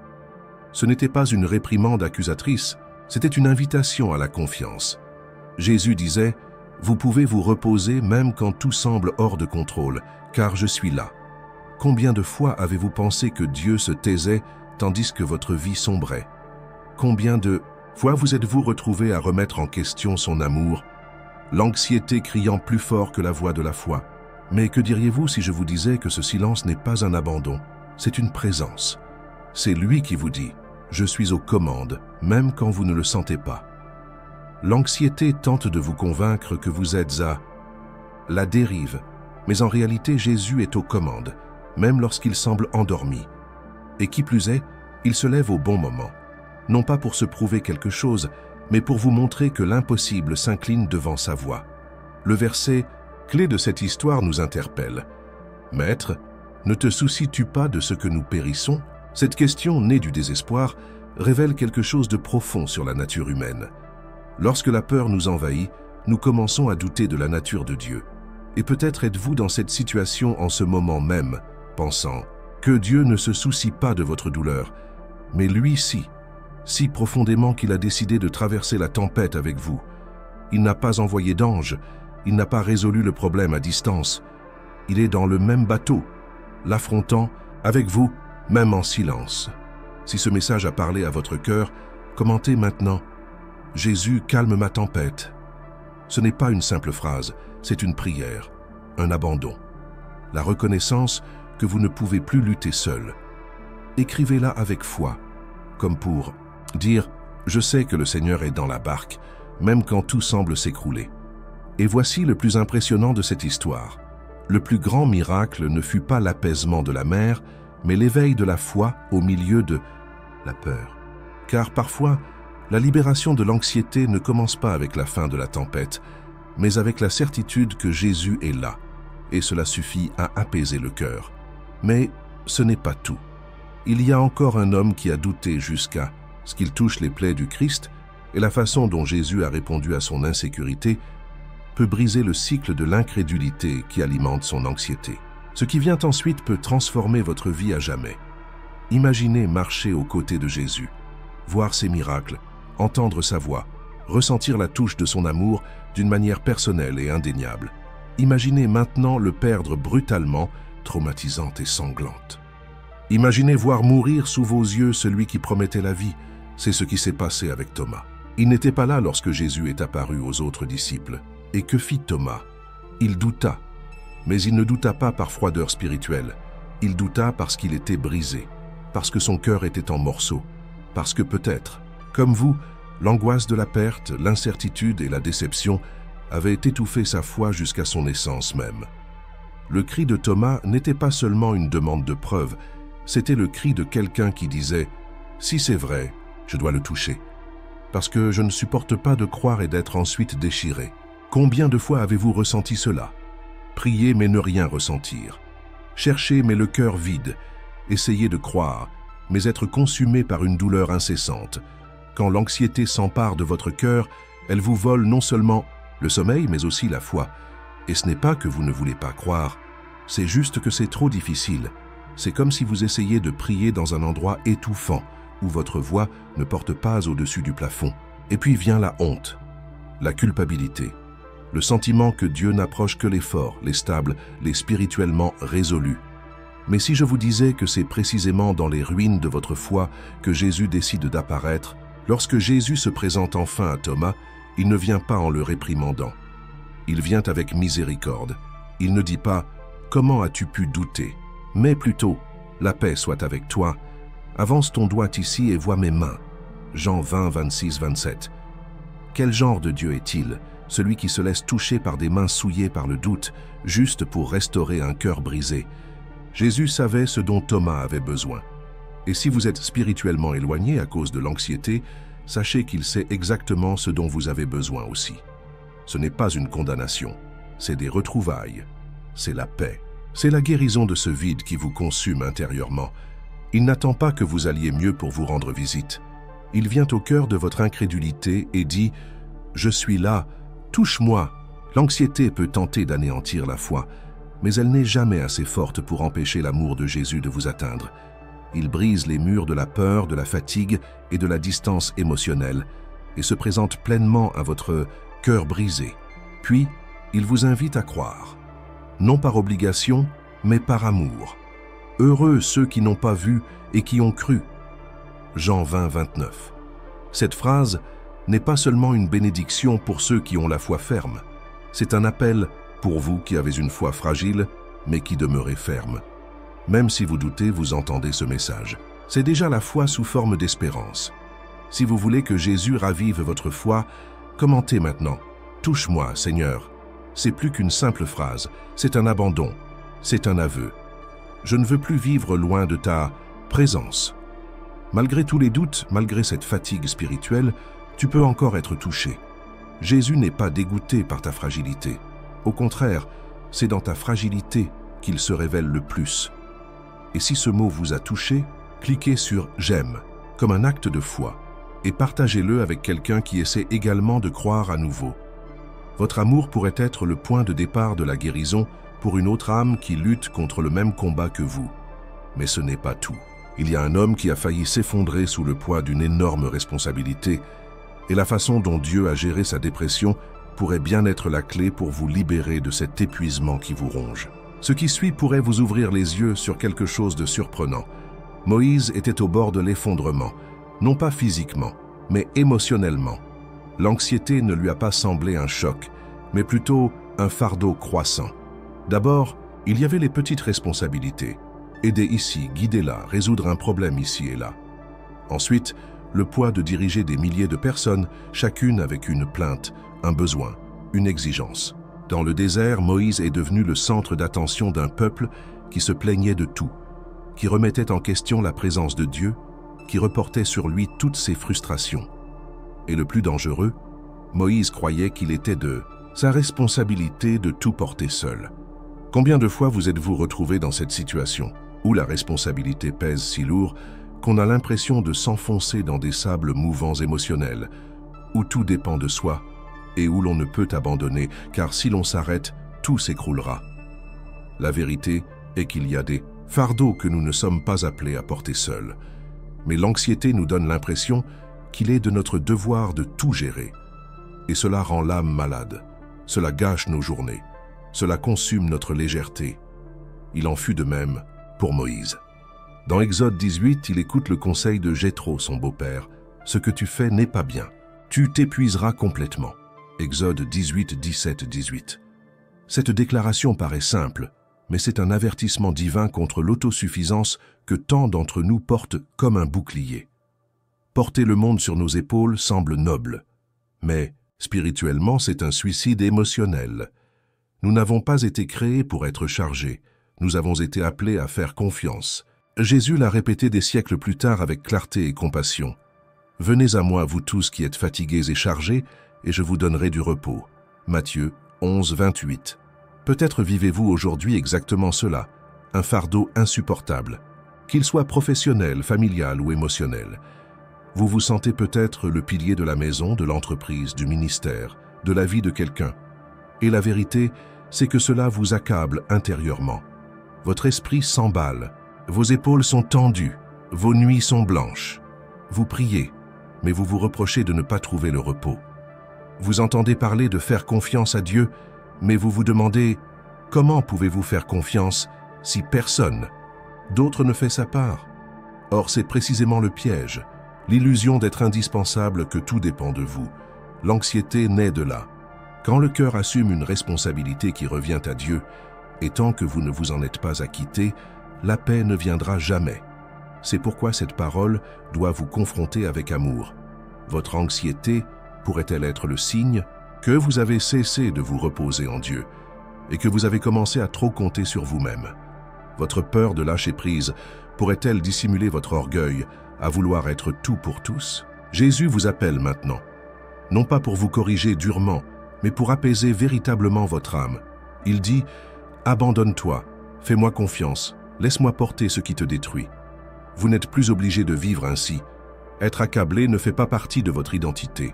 Ce n'était pas une réprimande accusatrice, c'était une invitation à la confiance. Jésus disait « Vous pouvez vous reposer même quand tout semble hors de contrôle, car je suis là. » Combien de fois avez-vous pensé que Dieu se taisait tandis que votre vie sombrait? Combien de fois vous êtes-vous retrouvé à remettre en question son amour, l'anxiété criant plus fort que la voix de la foi? Mais que diriez-vous si je vous disais que ce silence n'est pas un abandon, c'est une présence. C'est lui qui vous dit « Je suis aux commandes », même quand vous ne le sentez pas. L'anxiété tente de vous convaincre que vous êtes à la dérive, mais en réalité Jésus est aux commandes, même lorsqu'il semble endormi. Et qui plus est, il se lève au bon moment, non pas pour se prouver quelque chose, mais pour vous montrer que l'impossible s'incline devant sa voix. Le verset clé de cette histoire nous interpelle. « Maître, ne te soucies-tu pas de ce que nous périssons ?» Cette question, née du désespoir, révèle quelque chose de profond sur la nature humaine. Lorsque la peur nous envahit, nous commençons à douter de la nature de Dieu. Et peut-être êtes-vous dans cette situation en ce moment même, pensant que Dieu ne se soucie pas de votre douleur, mais lui si profondément qu'il a décidé de traverser la tempête avec vous. Il n'a pas envoyé d'ange, il n'a pas résolu le problème à distance. Il est dans le même bateau, l'affrontant avec vous, même en silence. Si ce message a parlé à votre cœur, commentez maintenant « Jésus calme ma tempête ». Ce n'est pas une simple phrase, c'est une prière, un abandon. La reconnaissance que vous ne pouvez plus lutter seul. Écrivez-la avec foi, comme pour dire « Je sais que le Seigneur est dans la barque, même quand tout semble s'écrouler ». Et voici le plus impressionnant de cette histoire. Le plus grand miracle ne fut pas l'apaisement de la mer, mais l'éveil de la foi au milieu de la peur. Car parfois, la libération de l'anxiété ne commence pas avec la fin de la tempête, mais avec la certitude que Jésus est là, et cela suffit à apaiser le cœur. Mais ce n'est pas tout. Il y a encore un homme qui a douté jusqu'à ce qu'il touche les plaies du Christ, et la façon dont Jésus a répondu à son insécurité peut briser le cycle de l'incrédulité qui alimente son anxiété. Ce qui vient ensuite peut transformer votre vie à jamais. Imaginez marcher aux côtés de Jésus, voir ses miracles, entendre sa voix, ressentir la touche de son amour d'une manière personnelle et indéniable. Imaginez maintenant le perdre brutalement, traumatisante et sanglante. Imaginez voir mourir sous vos yeux celui qui promettait la vie. C'est ce qui s'est passé avec Thomas. Il n'était pas là lorsque Jésus est apparu aux autres disciples. Et que fit Thomas? Il douta. Mais il ne douta pas par froideur spirituelle. Il douta parce qu'il était brisé, parce que son cœur était en morceaux, parce que peut-être, comme vous, l'angoisse de la perte, l'incertitude et la déception avaient étouffé sa foi jusqu'à son essence même. Le cri de Thomas n'était pas seulement une demande de preuve, c'était le cri de quelqu'un qui disait « Si c'est vrai, je dois le toucher, parce que je ne supporte pas de croire et d'être ensuite déchiré. » Combien de fois avez-vous ressenti cela? Prier mais ne rien ressentir. Chercher mais le cœur vide. Essayer de croire, mais être consumé par une douleur incessante. Quand l'anxiété s'empare de votre cœur, elle vous vole non seulement le sommeil, mais aussi la foi. Et ce n'est pas que vous ne voulez pas croire, c'est juste que c'est trop difficile. C'est comme si vous essayiez de prier dans un endroit étouffant, où votre voix ne porte pas au-dessus du plafond. Et puis vient la honte, la culpabilité, le sentiment que Dieu n'approche que les forts, les stables, les spirituellement résolus. Mais si je vous disais que c'est précisément dans les ruines de votre foi que Jésus décide d'apparaître, lorsque Jésus se présente enfin à Thomas, il ne vient pas en le réprimandant. Il vient avec miséricorde. Il ne dit pas « Comment as-tu pu douter ?» mais plutôt « La paix soit avec toi. Avance ton doigt ici et vois mes mains. » Jean 20, 26, 27. Quel genre de Dieu est-il, celui qui se laisse toucher par des mains souillées par le doute, juste pour restaurer un cœur brisé? Jésus savait ce dont Thomas avait besoin. Et si vous êtes spirituellement éloigné à cause de l'anxiété, sachez qu'il sait exactement ce dont vous avez besoin aussi. Ce n'est pas une condamnation, c'est des retrouvailles, c'est la paix. C'est la guérison de ce vide qui vous consume intérieurement. Il n'attend pas que vous alliez mieux pour vous rendre visite. Il vient au cœur de votre incrédulité et dit « Je suis là, touche-moi ». L'anxiété peut tenter d'anéantir la foi, mais elle n'est jamais assez forte pour empêcher l'amour de Jésus de vous atteindre. Il brise les murs de la peur, de la fatigue et de la distance émotionnelle et se présente pleinement à votre cœur brisé. Puis, il vous invite à croire. Non par obligation, mais par amour. Heureux ceux qui n'ont pas vu et qui ont cru. Jean 20, 29. Cette phrase n'est pas seulement une bénédiction pour ceux qui ont la foi ferme. C'est un appel pour vous qui avez une foi fragile, mais qui demeurez ferme. Même si vous doutez, vous entendez ce message. C'est déjà la foi sous forme d'espérance. Si vous voulez que Jésus ravive votre foi, commentez maintenant. Touche-moi, Seigneur. C'est plus qu'une simple phrase, c'est un abandon, c'est un aveu. Je ne veux plus vivre loin de ta présence. Malgré tous les doutes, malgré cette fatigue spirituelle, tu peux encore être touché. Jésus n'est pas dégoûté par ta fragilité. Au contraire, c'est dans ta fragilité qu'il se révèle le plus. Et si ce mot vous a touché, cliquez sur « J'aime » comme un acte de foi et partagez-le avec quelqu'un qui essaie également de croire à nouveau. Votre amour pourrait être le point de départ de la guérison pour une autre âme qui lutte contre le même combat que vous. Mais ce n'est pas tout. Il y a un homme qui a failli s'effondrer sous le poids d'une énorme responsabilité, et la façon dont Dieu a géré sa dépression pourrait bien être la clé pour vous libérer de cet épuisement qui vous ronge. Ce qui suit pourrait vous ouvrir les yeux sur quelque chose de surprenant. Moïse était au bord de l'effondrement, non pas physiquement, mais émotionnellement. L'anxiété ne lui a pas semblé un choc, mais plutôt un fardeau croissant. D'abord, il y avait les petites responsabilités. Aider ici, guider là, résoudre un problème ici et là. Ensuite, le poids de diriger des milliers de personnes, chacune avec une plainte, un besoin, une exigence. Dans le désert, Moïse est devenu le centre d'attention d'un peuple qui se plaignait de tout, qui remettait en question la présence de Dieu, qui reportait sur lui toutes ses frustrations. Et le plus dangereux, Moïse croyait qu'il était de sa responsabilité de tout porter seul. Combien de fois vous êtes-vous retrouvé dans cette situation, où la responsabilité pèse si lourd qu'on a l'impression de s'enfoncer dans des sables mouvants émotionnels, où tout dépend de soi et où l'on ne peut abandonner, car si l'on s'arrête, tout s'écroulera. La vérité est qu'il y a des fardeaux que nous ne sommes pas appelés à porter seuls. Mais l'anxiété nous donne l'impression qu'il est de notre devoir de tout gérer. Et cela rend l'âme malade, cela gâche nos journées, cela consume notre légèreté. Il en fut de même pour Moïse. Dans Exode 18, il écoute le conseil de Jéthro, son beau-père. « Ce que tu fais n'est pas bien. Tu t'épuiseras complètement. » Exode 18, 17, 18. Cette déclaration paraît simple, mais c'est un avertissement divin contre l'autosuffisance que tant d'entre nous portent comme un bouclier. Porter le monde sur nos épaules semble noble, mais spirituellement c'est un suicide émotionnel. Nous n'avons pas été créés pour être chargés, nous avons été appelés à faire confiance. Jésus l'a répété des siècles plus tard avec clarté et compassion. « Venez à moi, vous tous qui êtes fatigués et chargés, et je vous donnerai du repos. » Matthieu 11, 28. Peut-être vivez-vous aujourd'hui exactement cela, un fardeau insupportable, qu'il soit professionnel, familial ou émotionnel. Vous vous sentez peut-être le pilier de la maison, de l'entreprise, du ministère, de la vie de quelqu'un. Et la vérité, c'est que cela vous accable intérieurement. Votre esprit s'emballe, vos épaules sont tendues, vos nuits sont blanches. Vous priez, mais vous vous reprochez de ne pas trouver le repos. Vous entendez parler de faire confiance à Dieu, mais vous vous demandez « Comment pouvez-vous faire confiance si personne, d'autre ne fait sa part ?» Or, c'est précisément le piège, l'illusion d'être indispensable que tout dépend de vous. L'anxiété naît de là. Quand le cœur assume une responsabilité qui revient à Dieu, et tant que vous ne vous en êtes pas acquitté, la paix ne viendra jamais. C'est pourquoi cette parole doit vous confronter avec amour. Votre anxiété pourrait-elle être le signe que vous avez cessé de vous reposer en Dieu et que vous avez commencé à trop compter sur vous-même? Votre peur de lâcher prise pourrait-elle dissimuler votre orgueil à vouloir être tout pour tous? Jésus vous appelle maintenant, non pas pour vous corriger durement, mais pour apaiser véritablement votre âme. Il dit « Abandonne-toi, fais-moi confiance, laisse-moi porter ce qui te détruit. » Vous n'êtes plus obligé de vivre ainsi. Être accablé ne fait pas partie de votre identité.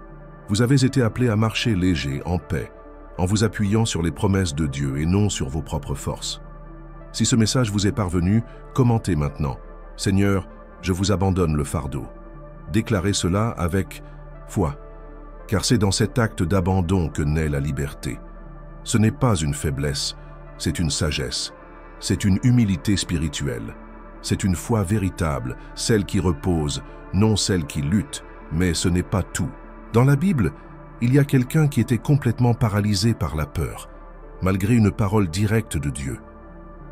Vous avez été appelé à marcher léger, en paix, en vous appuyant sur les promesses de Dieu et non sur vos propres forces. Si ce message vous est parvenu, commentez maintenant. « Seigneur, je vous abandonne le fardeau. » Déclarez cela avec foi, car c'est dans cet acte d'abandon que naît la liberté. Ce n'est pas une faiblesse, c'est une sagesse, c'est une humilité spirituelle. C'est une foi véritable, celle qui repose, non celle qui lutte, mais ce n'est pas tout. Dans la Bible, il y a quelqu'un qui était complètement paralysé par la peur, malgré une parole directe de Dieu.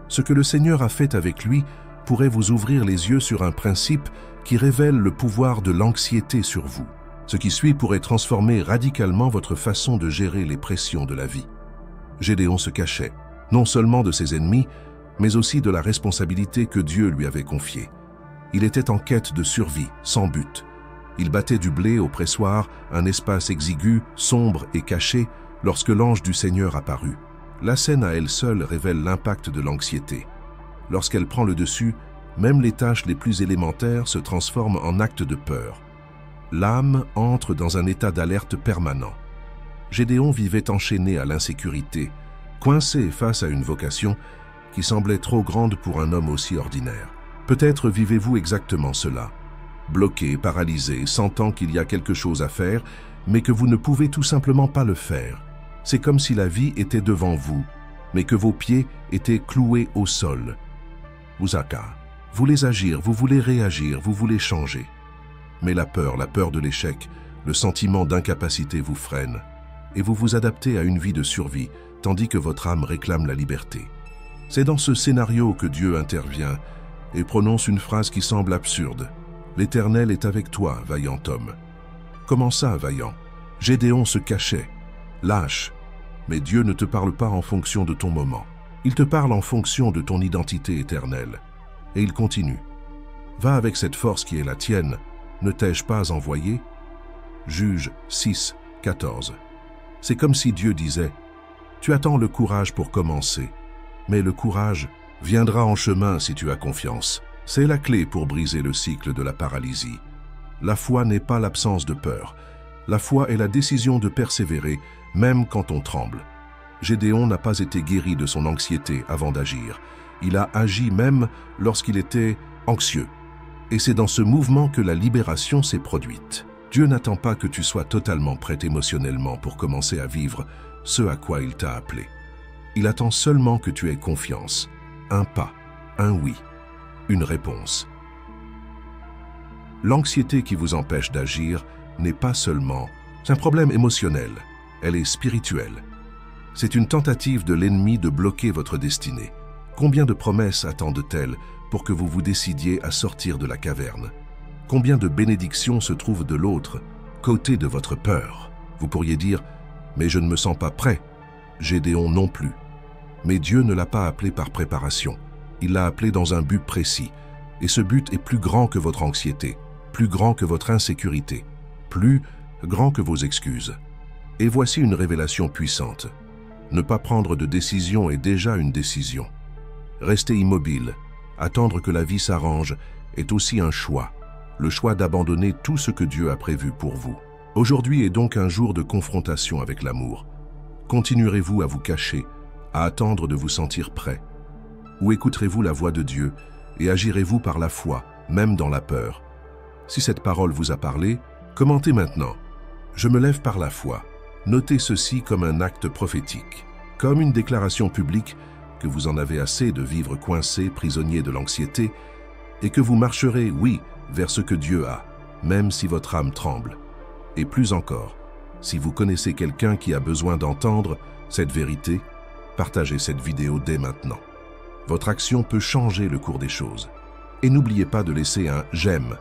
Ce que le Seigneur a fait avec lui pourrait vous ouvrir les yeux sur un principe qui révèle le pouvoir de l'anxiété sur vous. Ce qui suit pourrait transformer radicalement votre façon de gérer les pressions de la vie. Gédéon se cachait, non seulement de ses ennemis, mais aussi de la responsabilité que Dieu lui avait confiée. Il était en quête de survie, sans but. Il battait du blé au pressoir, un espace exigu, sombre et caché, lorsque l'ange du Seigneur apparut. La scène à elle seule révèle l'impact de l'anxiété. Lorsqu'elle prend le dessus, même les tâches les plus élémentaires se transforment en actes de peur. L'âme entre dans un état d'alerte permanent. Gédéon vivait enchaîné à l'insécurité, coincé face à une vocation qui semblait trop grande pour un homme aussi ordinaire. Peut-être vivez-vous exactement cela, bloqué, paralysé, sentant qu'il y a quelque chose à faire, mais que vous ne pouvez tout simplement pas le faire. C'est comme si la vie était devant vous, mais que vos pieds étaient cloués au sol. Vous voulez agir, vous voulez réagir, vous voulez changer. Mais la peur de l'échec, le sentiment d'incapacité vous freine, et vous vous adaptez à une vie de survie, tandis que votre âme réclame la liberté. C'est dans ce scénario que Dieu intervient et prononce une phrase qui semble absurde. « L'Éternel est avec toi, vaillant homme. » Comment ça, vaillant? Gédéon se cachait, lâche. Mais Dieu ne te parle pas en fonction de ton moment. Il te parle en fonction de ton identité éternelle. Et il continue. « Va avec cette force qui est la tienne. Ne t'ai-je pas envoyé ?» Juge 6, 14. C'est comme si Dieu disait « Tu attends le courage pour commencer. » Mais le courage viendra en chemin si tu as confiance. C'est la clé pour briser le cycle de la paralysie. La foi n'est pas l'absence de peur. La foi est la décision de persévérer, même quand on tremble. Gédéon n'a pas été guéri de son anxiété avant d'agir. Il a agi même lorsqu'il était anxieux. Et c'est dans ce mouvement que la libération s'est produite. Dieu n'attend pas que tu sois totalement prêt émotionnellement pour commencer à vivre ce à quoi il t'a appelé. Il attend seulement que tu aies confiance, un pas, un oui, une réponse. L'anxiété qui vous empêche d'agir n'est pas seulement un problème émotionnel, elle est spirituelle. C'est une tentative de l'ennemi de bloquer votre destinée. Combien de promesses attendent-elles pour que vous vous décidiez à sortir de la caverne? Combien de bénédictions se trouvent de l'autre côté de votre peur? Vous pourriez dire, mais je ne me sens pas prêt. Gédéon non plus. Mais Dieu ne l'a pas appelé par préparation. Il l'a appelé dans un but précis. Et ce but est plus grand que votre anxiété, plus grand que votre insécurité, plus grand que vos excuses. Et voici une révélation puissante. Ne pas prendre de décision est déjà une décision. Rester immobile, attendre que la vie s'arrange, est aussi un choix. Le choix d'abandonner tout ce que Dieu a prévu pour vous. Aujourd'hui est donc un jour de confrontation avec l'amour. Continuerez-vous à vous cacher, à attendre de vous sentir prêt? Ou écouterez-vous la voix de Dieu et agirez-vous par la foi, même dans la peur? Si cette parole vous a parlé, commentez maintenant. Je me lève par la foi. Notez ceci comme un acte prophétique, comme une déclaration publique que vous en avez assez de vivre coincé, prisonnier de l'anxiété, et que vous marcherez, oui, vers ce que Dieu a, même si votre âme tremble. Et plus encore, si vous connaissez quelqu'un qui a besoin d'entendre cette vérité, partagez cette vidéo dès maintenant. Votre action peut changer le cours des choses. Et n'oubliez pas de laisser un « j'aime ».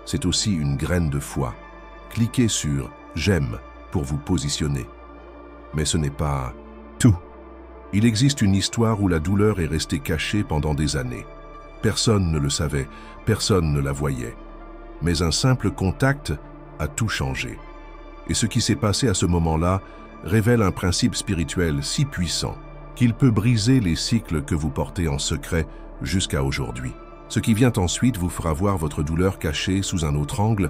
C'est aussi une graine de foi. Cliquez sur « j'aime » pour vous positionner. Mais ce n'est pas tout. Il existe une histoire où la douleur est restée cachée pendant des années. Personne ne le savait, personne ne la voyait. Mais un simple contact a tout changé. Et ce qui s'est passé à ce moment-là révèle un principe spirituel si puissant qu'il peut briser les cycles que vous portez en secret jusqu'à aujourd'hui. Ce qui vient ensuite vous fera voir votre douleur cachée sous un autre angle.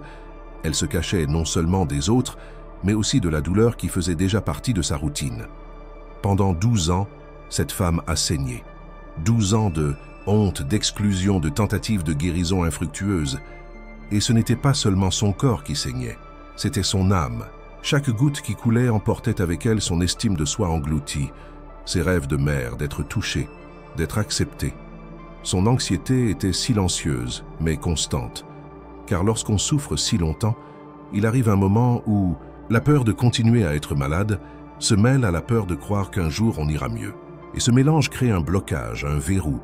Elle se cachait non seulement des autres, mais aussi de la douleur qui faisait déjà partie de sa routine. Pendant 12 ans, cette femme a saigné. 12 ans de honte, d'exclusion, de tentatives de guérison infructueuses. Et ce n'était pas seulement son corps qui saignait, c'était son âme. Chaque goutte qui coulait emportait avec elle son estime de soi engloutie, ses rêves de mère, d'être touchée, d'être acceptée. Son anxiété était silencieuse, mais constante. Car lorsqu'on souffre si longtemps, il arrive un moment où la peur de continuer à être malade se mêle à la peur de croire qu'un jour on ira mieux. Et ce mélange crée un blocage, un verrou,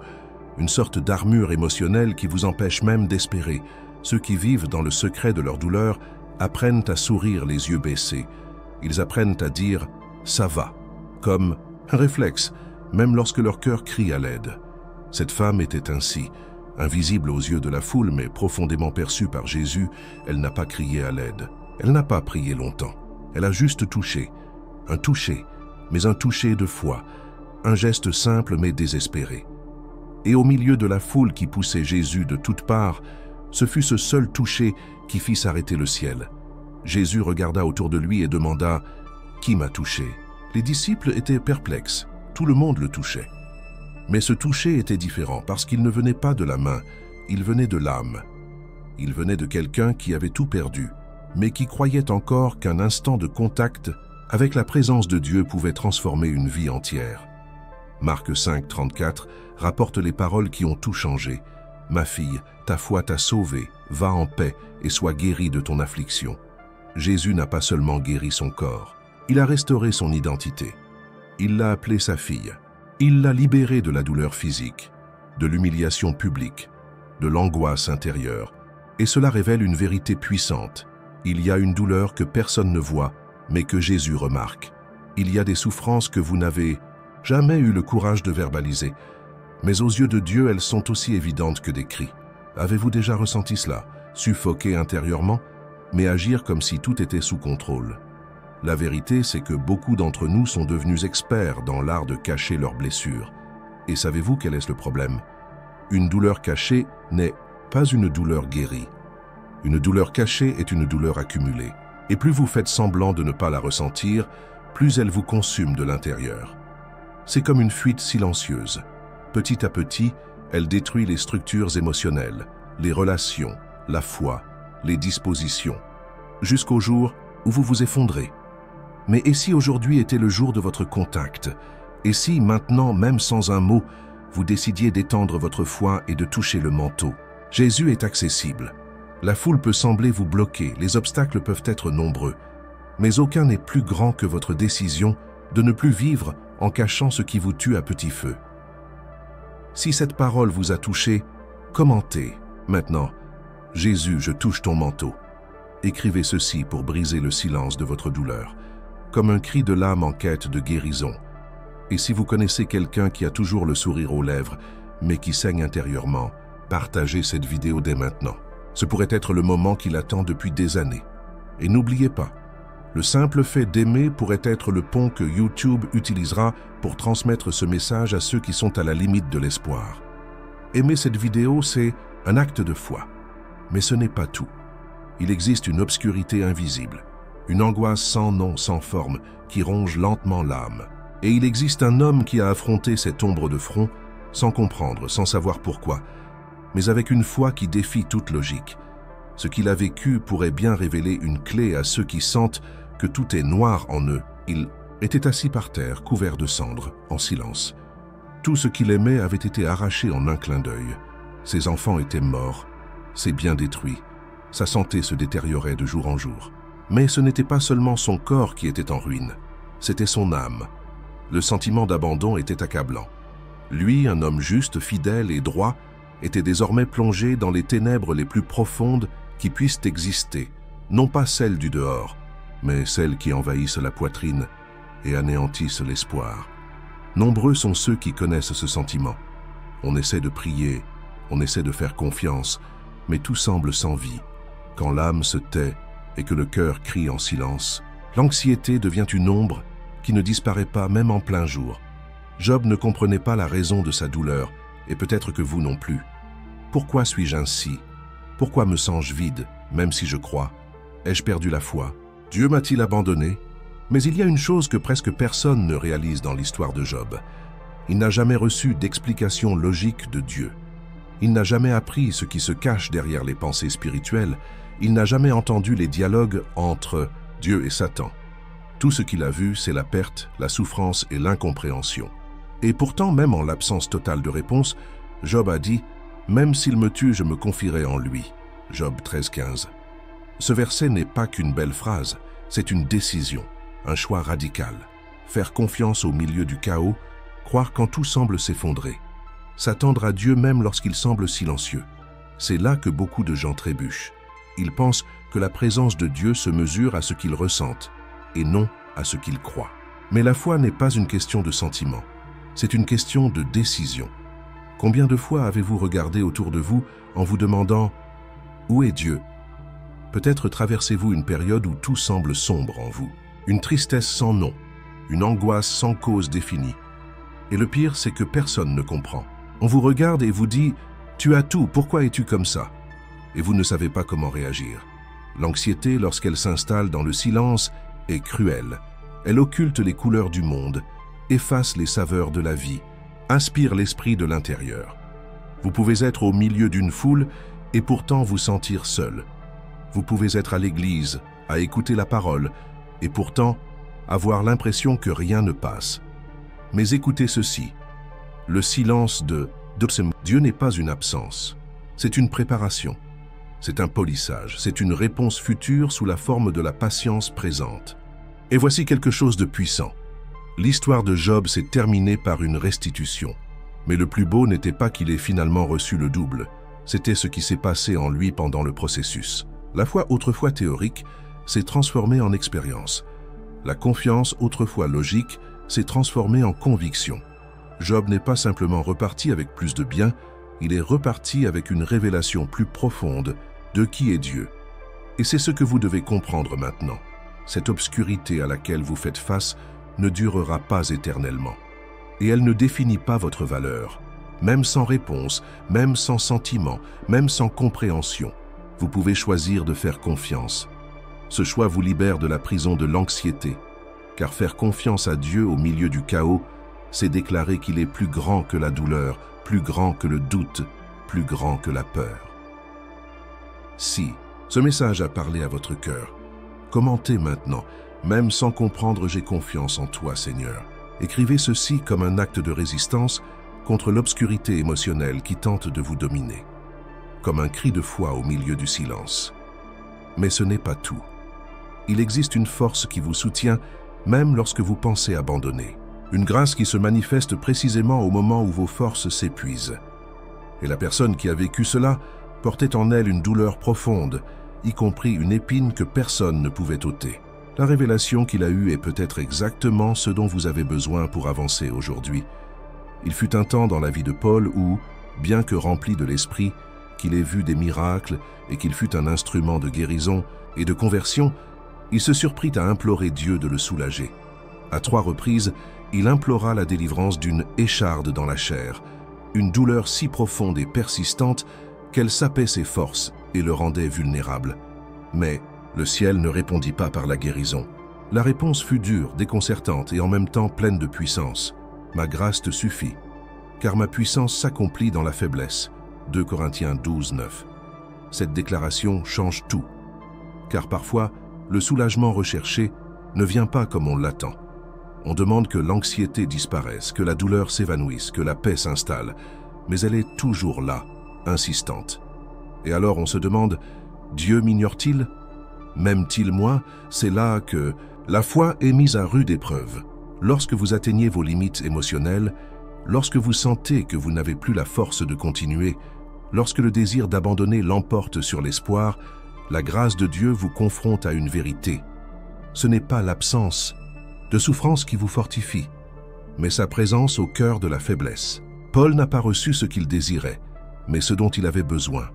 une sorte d'armure émotionnelle qui vous empêche même d'espérer. Ceux qui vivent dans le secret de leur douleur apprennent à sourire les yeux baissés. Ils apprennent à dire « ça va », comme un réflexe, même lorsque leur cœur crie à l'aide. Cette femme était ainsi, invisible aux yeux de la foule, mais profondément perçue par Jésus. Elle n'a pas crié à l'aide. Elle n'a pas prié longtemps. Elle a juste touché. Un toucher, mais un toucher de foi. Un geste simple mais désespéré. Et au milieu de la foule qui poussait Jésus de toutes parts, ce fut ce seul toucher qui fit s'arrêter le ciel. Jésus regarda autour de lui et demanda « Qui m'a touché ?» Les disciples étaient perplexes. Tout le monde le touchait. Mais ce toucher était différent parce qu'il ne venait pas de la main, il venait de l'âme. Il venait de quelqu'un qui avait tout perdu, mais qui croyait encore qu'un instant de contact avec la présence de Dieu pouvait transformer une vie entière. Marc 5, 34 rapporte les paroles qui ont tout changé. « Ma fille, ta foi t'a sauvée, va en paix et sois guérie de ton affliction. » Jésus n'a pas seulement guéri son corps, il a restauré son identité. Il l'a appelée sa fille. Il l'a libérée de la douleur physique, de l'humiliation publique, de l'angoisse intérieure. Et cela révèle une vérité puissante. Il y a une douleur que personne ne voit, mais que Jésus remarque. Il y a des souffrances que vous n'avez jamais eu le courage de verbaliser, mais aux yeux de Dieu, elles sont aussi évidentes que des cris. Avez-vous déjà ressenti cela? Suffoquer intérieurement, mais agir comme si tout était sous contrôle. La vérité, c'est que beaucoup d'entre nous sont devenus experts dans l'art de cacher leurs blessures. Et savez-vous quel est le problème? Une douleur cachée n'est pas une douleur guérie. Une douleur cachée est une douleur accumulée. Et plus vous faites semblant de ne pas la ressentir, plus elle vous consume de l'intérieur. C'est comme une fuite silencieuse. Petit à petit, elle détruit les structures émotionnelles, les relations, la foi, les dispositions, jusqu'au jour où vous vous effondrez. Mais et si aujourd'hui était le jour de votre contact? Et si maintenant, même sans un mot, vous décidiez d'étendre votre foi et de toucher le manteau? Jésus est accessible. La foule peut sembler vous bloquer, les obstacles peuvent être nombreux, mais aucun n'est plus grand que votre décision de ne plus vivre en cachant ce qui vous tue à petit feu. Si cette parole vous a touché, commentez. Maintenant, Jésus, je touche ton manteau. Écrivez ceci pour briser le silence de votre douleur, comme un cri de l'âme en quête de guérison. Et si vous connaissez quelqu'un qui a toujours le sourire aux lèvres, mais qui saigne intérieurement, partagez cette vidéo dès maintenant. Ce pourrait être le moment qu'il attend depuis des années. Et n'oubliez pas, le simple fait d'aimer pourrait être le pont que YouTube utilisera pour transmettre ce message à ceux qui sont à la limite de l'espoir. Aimer cette vidéo, c'est un acte de foi. Mais ce n'est pas tout. Il existe une obscurité invisible, une angoisse sans nom, sans forme, qui ronge lentement l'âme. Et il existe un homme qui a affronté cette ombre de front, sans comprendre, sans savoir pourquoi, mais avec une foi qui défie toute logique. Ce qu'il a vécu pourrait bien révéler une clé à ceux qui sentent que tout est noir en eux. Il était assis par terre, couvert de cendres, en silence. Tout ce qu'il aimait avait été arraché en un clin d'œil. Ses enfants étaient morts, ses biens détruits. Sa santé se détériorait de jour en jour. Mais ce n'était pas seulement son corps qui était en ruine, c'était son âme. Le sentiment d'abandon était accablant. Lui, un homme juste, fidèle et droit, était désormais plongé dans les ténèbres les plus profondes qui puissent exister, non pas celles du dehors, mais celles qui envahissent la poitrine et anéantissent l'espoir. Nombreux sont ceux qui connaissent ce sentiment. On essaie de prier, on essaie de faire confiance, mais tout semble sans vie. Quand l'âme se tait et que le cœur crie en silence, l'anxiété devient une ombre qui ne disparaît pas même en plein jour. Job ne comprenait pas la raison de sa douleur, et peut-être que vous non plus. Pourquoi suis-je ainsi? Pourquoi me sens-je vide, même si je crois? Ai-je perdu la foi? Dieu m'a-t-il abandonné? Mais il y a une chose que presque personne ne réalise dans l'histoire de Job. Il n'a jamais reçu d'explication logique de Dieu. Il n'a jamais appris ce qui se cache derrière les pensées spirituelles. Il n'a jamais entendu les dialogues entre Dieu et Satan. Tout ce qu'il a vu, c'est la perte, la souffrance et l'incompréhension. Et pourtant, même en l'absence totale de réponse, Job a dit « Même s'il me tue, je me confierai en lui ». Job 13,15. Ce verset n'est pas qu'une belle phrase, c'est une décision, un choix radical. Faire confiance au milieu du chaos, croire quand tout semble s'effondrer. S'attendre à Dieu même lorsqu'il semble silencieux. C'est là que beaucoup de gens trébuchent. Ils pensent que la présence de Dieu se mesure à ce qu'ils ressentent, et non à ce qu'ils croient. Mais la foi n'est pas une question de sentiment, c'est une question de décision. Combien de fois avez-vous regardé autour de vous en vous demandant « Où est Dieu ?» Peut-être traversez-vous une période où tout semble sombre en vous, une tristesse sans nom, une angoisse sans cause définie. Et le pire, c'est que personne ne comprend. On vous regarde et vous dit « Tu as tout, pourquoi es-tu comme ça ?» Et vous ne savez pas comment réagir. L'anxiété, lorsqu'elle s'installe dans le silence, est cruelle. Elle occulte les couleurs du monde, efface les saveurs de la vie, inspire l'esprit de l'intérieur. Vous pouvez être au milieu d'une foule et pourtant vous sentir seul. Vous pouvez être à l'église, à écouter la parole, et pourtant avoir l'impression que rien ne passe. Mais écoutez ceci, le silence de Dieu n'est pas une absence, c'est une préparation. C'est un polissage, c'est une réponse future sous la forme de la patience présente. Et voici quelque chose de puissant. L'histoire de Job s'est terminée par une restitution. Mais le plus beau n'était pas qu'il ait finalement reçu le double, c'était ce qui s'est passé en lui pendant le processus. La foi autrefois théorique s'est transformée en expérience. La confiance autrefois logique s'est transformée en conviction. Job n'est pas simplement reparti avec plus de biens, il est reparti avec une révélation plus profonde de qui est Dieu. Et c'est ce que vous devez comprendre maintenant. Cette obscurité à laquelle vous faites face ne durera pas éternellement. Et elle ne définit pas votre valeur. Même sans réponse, même sans sentiment, même sans compréhension, vous pouvez choisir de faire confiance. Ce choix vous libère de la prison de l'anxiété, car faire confiance à Dieu au milieu du chaos, c'est déclarer qu'il est plus grand que la douleur, plus grand que le doute, plus grand que la peur. Si ce message a parlé à votre cœur, commentez maintenant, même sans comprendre « J'ai confiance en toi, Seigneur ». Écrivez ceci comme un acte de résistance contre l'obscurité émotionnelle qui tente de vous dominer, comme un cri de foi au milieu du silence. Mais ce n'est pas tout. Il existe une force qui vous soutient même lorsque vous pensez abandonner. Une grâce qui se manifeste précisément au moment où vos forces s'épuisent. Et la personne qui a vécu cela portait en elle une douleur profonde, y compris une épine que personne ne pouvait ôter. La révélation qu'il a eue est peut-être exactement ce dont vous avez besoin pour avancer aujourd'hui. Il fut un temps dans la vie de Paul où, bien que rempli de l'esprit, qu'il ait vu des miracles et qu'il fut un instrument de guérison et de conversion, il se surprit à implorer Dieu de le soulager. À 3 reprises, il implora la délivrance d'une écharde dans la chair, une douleur si profonde et persistante qu'elle sapait ses forces et le rendait vulnérable. Mais le ciel ne répondit pas par la guérison. La réponse fut dure, déconcertante et en même temps pleine de puissance. « Ma grâce te suffit, car ma puissance s'accomplit dans la faiblesse. » 2 Corinthiens 12, 9. Cette déclaration change tout, car parfois, le soulagement recherché ne vient pas comme on l'attend. On demande que l'anxiété disparaisse, que la douleur s'évanouisse, que la paix s'installe, mais elle est toujours là, insistante. Et alors on se demande, Dieu m'ignore-t-il? M'aime-t-il moins? C'est là que la foi est mise à rude épreuve. Lorsque vous atteignez vos limites émotionnelles, lorsque vous sentez que vous n'avez plus la force de continuer, lorsque le désir d'abandonner l'emporte sur l'espoir, la grâce de Dieu vous confronte à une vérité. Ce n'est pas l'absence de souffrance qui vous fortifie, mais sa présence au cœur de la faiblesse. Paul n'a pas reçu ce qu'il désirait, mais ce dont il avait besoin,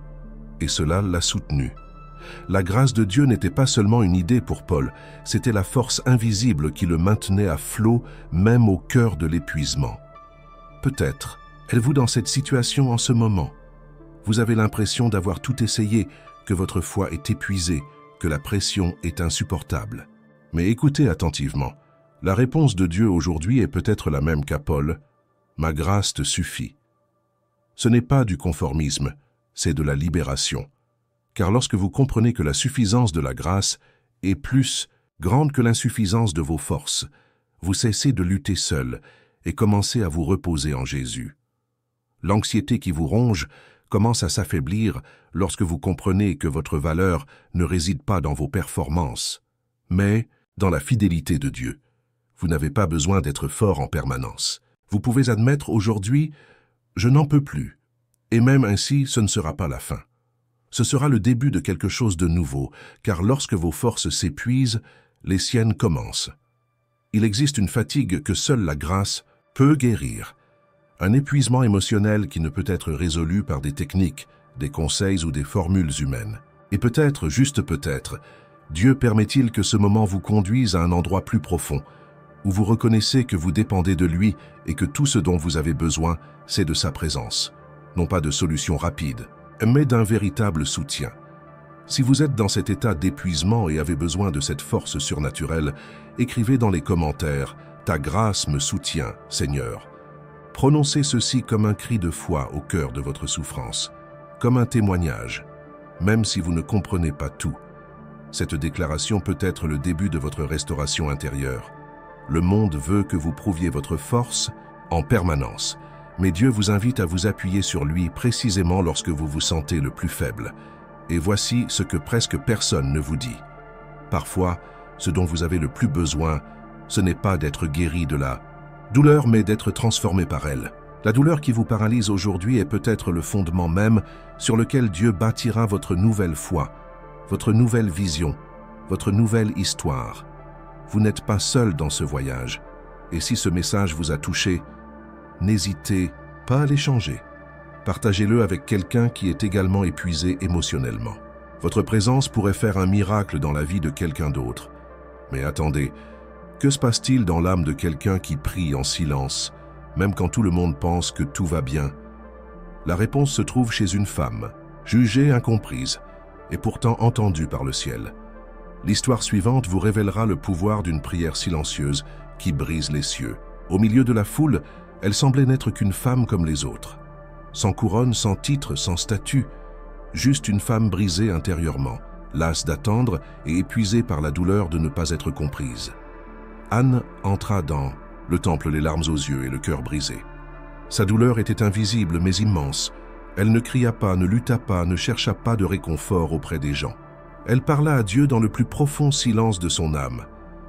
et cela l'a soutenu. La grâce de Dieu n'était pas seulement une idée pour Paul, c'était la force invisible qui le maintenait à flot, même au cœur de l'épuisement. Peut-être êtes-vous dans cette situation en ce moment. Vous avez l'impression d'avoir tout essayé, que votre foi est épuisée, que la pression est insupportable. Mais écoutez attentivement. La réponse de Dieu aujourd'hui est peut-être la même qu'à Paul. « Ma grâce te suffit ». Ce n'est pas du conformisme, c'est de la libération. Car lorsque vous comprenez que la suffisance de la grâce est plus grande que l'insuffisance de vos forces, vous cessez de lutter seul et commencez à vous reposer en Jésus. L'anxiété qui vous ronge commence à s'affaiblir lorsque vous comprenez que votre valeur ne réside pas dans vos performances, mais dans la fidélité de Dieu. Vous n'avez pas besoin d'être fort en permanence. Vous pouvez admettre aujourd'hui « je n'en peux plus », et même ainsi, ce ne sera pas la fin. Ce sera le début de quelque chose de nouveau, car lorsque vos forces s'épuisent, les siennes commencent. Il existe une fatigue que seule la grâce peut guérir. Un épuisement émotionnel qui ne peut être résolu par des techniques, des conseils ou des formules humaines. Et peut-être, juste peut-être, Dieu permet-il que ce moment vous conduise à un endroit plus profond, où vous reconnaissez que vous dépendez de lui et que tout ce dont vous avez besoin, c'est de sa présence. Non pas de solutions rapides, mais d'un véritable soutien. Si vous êtes dans cet état d'épuisement et avez besoin de cette force surnaturelle, écrivez dans les commentaires « Ta grâce me soutient, Seigneur ». Prononcez ceci comme un cri de foi au cœur de votre souffrance, comme un témoignage, même si vous ne comprenez pas tout. Cette déclaration peut être le début de votre restauration intérieure. Le monde veut que vous prouviez votre force en permanence, mais Dieu vous invite à vous appuyer sur lui précisément lorsque vous vous sentez le plus faible. Et voici ce que presque personne ne vous dit. Parfois, ce dont vous avez le plus besoin, ce n'est pas d'être guéri de la douleur, mais d'être transformé par elle. La douleur qui vous paralyse aujourd'hui est peut-être le fondement même sur lequel Dieu bâtira votre nouvelle foi, votre nouvelle vision, votre nouvelle histoire. Vous n'êtes pas seul dans ce voyage. Et si ce message vous a touché, n'hésitez pas à l'échanger. Partagez-le avec quelqu'un qui est également épuisé émotionnellement. Votre présence pourrait faire un miracle dans la vie de quelqu'un d'autre. Mais attendez, que se passe-t-il dans l'âme de quelqu'un qui prie en silence, même quand tout le monde pense que tout va bien? La réponse se trouve chez une femme, jugée incomprise, et pourtant entendue par le ciel. L'histoire suivante vous révélera le pouvoir d'une prière silencieuse qui brise les cieux. Au milieu de la foule, elle semblait n'être qu'une femme comme les autres. Sans couronne, sans titre, sans statut, juste une femme brisée intérieurement, lasse d'attendre et épuisée par la douleur de ne pas être comprise. Anne entra dans le temple les larmes aux yeux et le cœur brisé. Sa douleur était invisible mais immense. Elle ne cria pas, ne lutta pas, ne chercha pas de réconfort auprès des gens. Elle parla à Dieu dans le plus profond silence de son âme.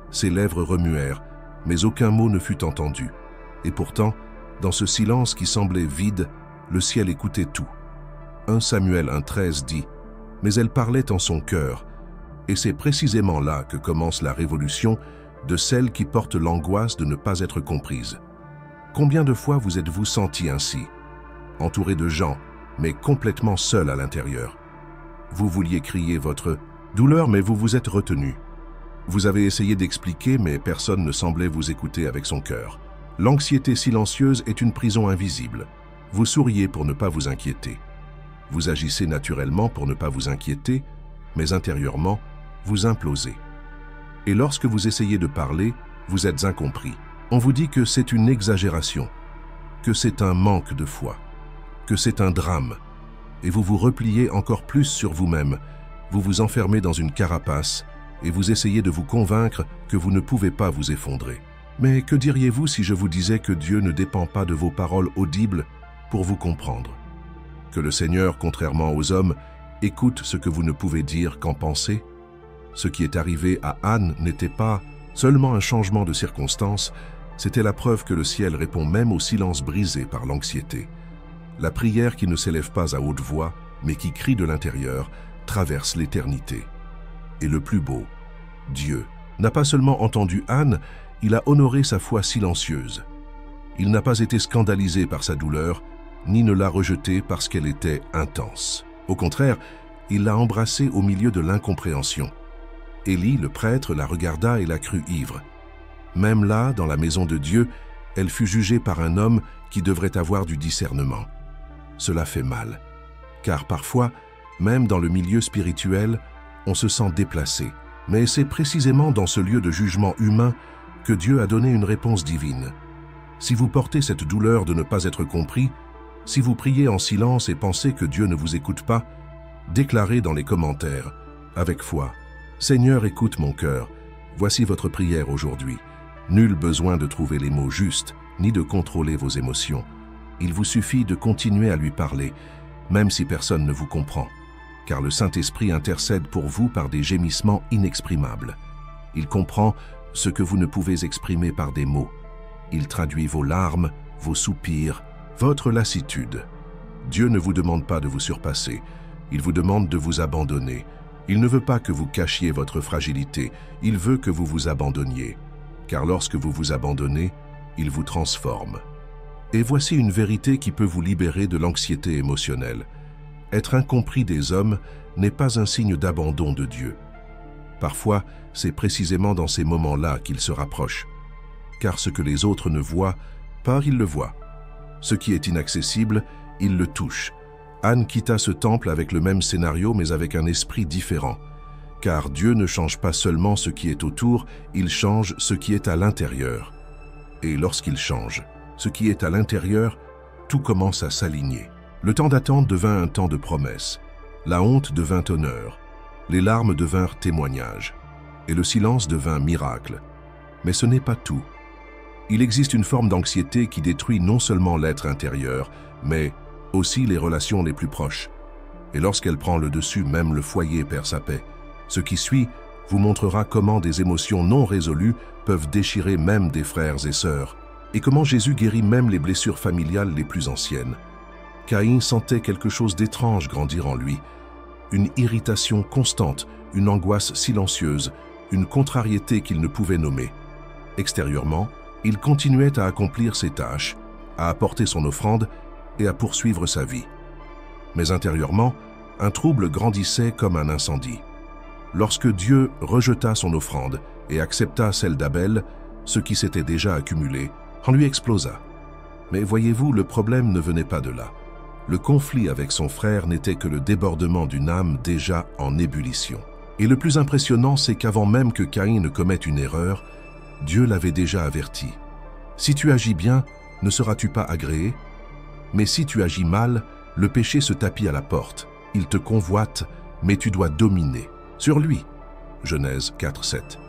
Ses lèvres remuèrent, mais aucun mot ne fut entendu. Et pourtant, dans ce silence qui semblait vide, le ciel écoutait tout. 1 Samuel 1,13 dit « Mais elle parlait en son cœur ». Et c'est précisément là que commence la révolution de celle qui porte l'angoisse de ne pas être comprise. Combien de fois vous êtes-vous senti ainsi, entouré de gens, mais complètement seul à l'intérieur? Vous vouliez crier votre douleur, mais vous vous êtes retenu. Vous avez essayé d'expliquer, mais personne ne semblait vous écouter avec son cœur. L'anxiété silencieuse est une prison invisible. Vous souriez pour ne pas vous inquiéter. Vous agissez naturellement pour ne pas vous inquiéter, mais intérieurement, vous implosez. Et lorsque vous essayez de parler, vous êtes incompris. On vous dit que c'est une exagération, que c'est un manque de foi, que c'est un drame, et vous vous repliez encore plus sur vous-même, vous vous enfermez dans une carapace et vous essayez de vous convaincre que vous ne pouvez pas vous effondrer. Mais que diriez-vous si je vous disais que Dieu ne dépend pas de vos paroles audibles pour vous comprendre? Que le Seigneur, contrairement aux hommes, écoute ce que vous ne pouvez dire qu'en penser? Ce qui est arrivé à Anne n'était pas seulement un changement de circonstances, c'était la preuve que le ciel répond même au silence brisé par l'anxiété. La prière qui ne s'élève pas à haute voix, mais qui crie de l'intérieur, traverse l'éternité. Et le plus beau, Dieu, n'a pas seulement entendu Anne, il a honoré sa foi silencieuse. Il n'a pas été scandalisé par sa douleur, ni ne l'a rejetée parce qu'elle était intense. Au contraire, il l'a embrassée au milieu de l'incompréhension. Élie, le prêtre, la regarda et la crut ivre. Même là, dans la maison de Dieu, elle fut jugée par un homme qui devrait avoir du discernement. Cela fait mal, car parfois, même dans le milieu spirituel, on se sent déplacé. Mais c'est précisément dans ce lieu de jugement humain que Dieu a donné une réponse divine. Si vous portez cette douleur de ne pas être compris, si vous priez en silence et pensez que Dieu ne vous écoute pas, déclarez dans les commentaires, avec foi, « Seigneur, écoute mon cœur, voici votre prière aujourd'hui. Nul besoin de trouver les mots justes, ni de contrôler vos émotions. Il vous suffit de continuer à lui parler, même si personne ne vous comprend, car le Saint-Esprit intercède pour vous par des gémissements inexprimables. Il comprend ce que vous ne pouvez exprimer par des mots. Il traduit vos larmes, vos soupirs, votre lassitude. Dieu ne vous demande pas de vous surpasser, il vous demande de vous abandonner. Il ne veut pas que vous cachiez votre fragilité, il veut que vous vous abandonniez. Car lorsque vous vous abandonnez, il vous transforme. Et voici une vérité qui peut vous libérer de l'anxiété émotionnelle. Être incompris des hommes n'est pas un signe d'abandon de Dieu. Parfois, c'est précisément dans ces moments-là qu'il se rapproche. Car ce que les autres ne voient pas, il le voit. Ce qui est inaccessible, il le touche. Anne quitta ce temple avec le même scénario, mais avec un esprit différent. Car Dieu ne change pas seulement ce qui est autour, il change ce qui est à l'intérieur. Et lorsqu'il change ce qui est à l'intérieur, tout commence à s'aligner. Le temps d'attente devint un temps de promesse. La honte devint honneur. Les larmes devinrent témoignages. Et le silence devint miracle. Mais ce n'est pas tout. Il existe une forme d'anxiété qui détruit non seulement l'être intérieur, mais aussi les relations les plus proches. Et lorsqu'elle prend le dessus, même le foyer perd sa paix. Ce qui suit vous montrera comment des émotions non résolues peuvent déchirer même des frères et sœurs, et comment Jésus guérit même les blessures familiales les plus anciennes. Caïn sentait quelque chose d'étrange grandir en lui, une irritation constante, une angoisse silencieuse, une contrariété qu'il ne pouvait nommer. Extérieurement, il continuait à accomplir ses tâches, à apporter son offrande et à poursuivre sa vie. Mais intérieurement, un trouble grandissait comme un incendie. Lorsque Dieu rejeta son offrande et accepta celle d'Abel, ce qui s'était déjà accumulé, en lui explosa. Mais voyez-vous, le problème ne venait pas de là. Le conflit avec son frère n'était que le débordement d'une âme déjà en ébullition. Et le plus impressionnant, c'est qu'avant même que Caïn ne commette une erreur, Dieu l'avait déjà averti. « Si tu agis bien, ne seras-tu pas agréé? Mais si tu agis mal, le péché se tapit à la porte. Il te convoite, mais tu dois dominer sur lui. » Genèse 4:7.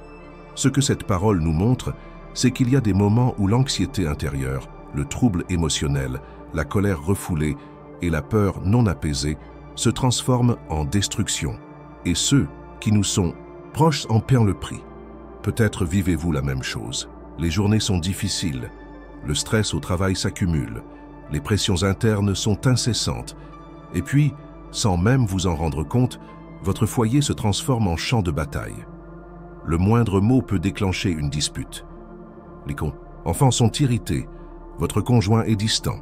Ce que cette parole nous montre, c'est qu'il y a des moments où l'anxiété intérieure, le trouble émotionnel, la colère refoulée et la peur non apaisée se transforment en destruction. Et ceux qui nous sont proches en paient le prix. Peut-être vivez-vous la même chose. Les journées sont difficiles, le stress au travail s'accumule, les pressions internes sont incessantes. Et puis, sans même vous en rendre compte, votre foyer se transforme en champ de bataille. Le moindre mot peut déclencher une dispute. Les enfants sont irrités, votre conjoint est distant,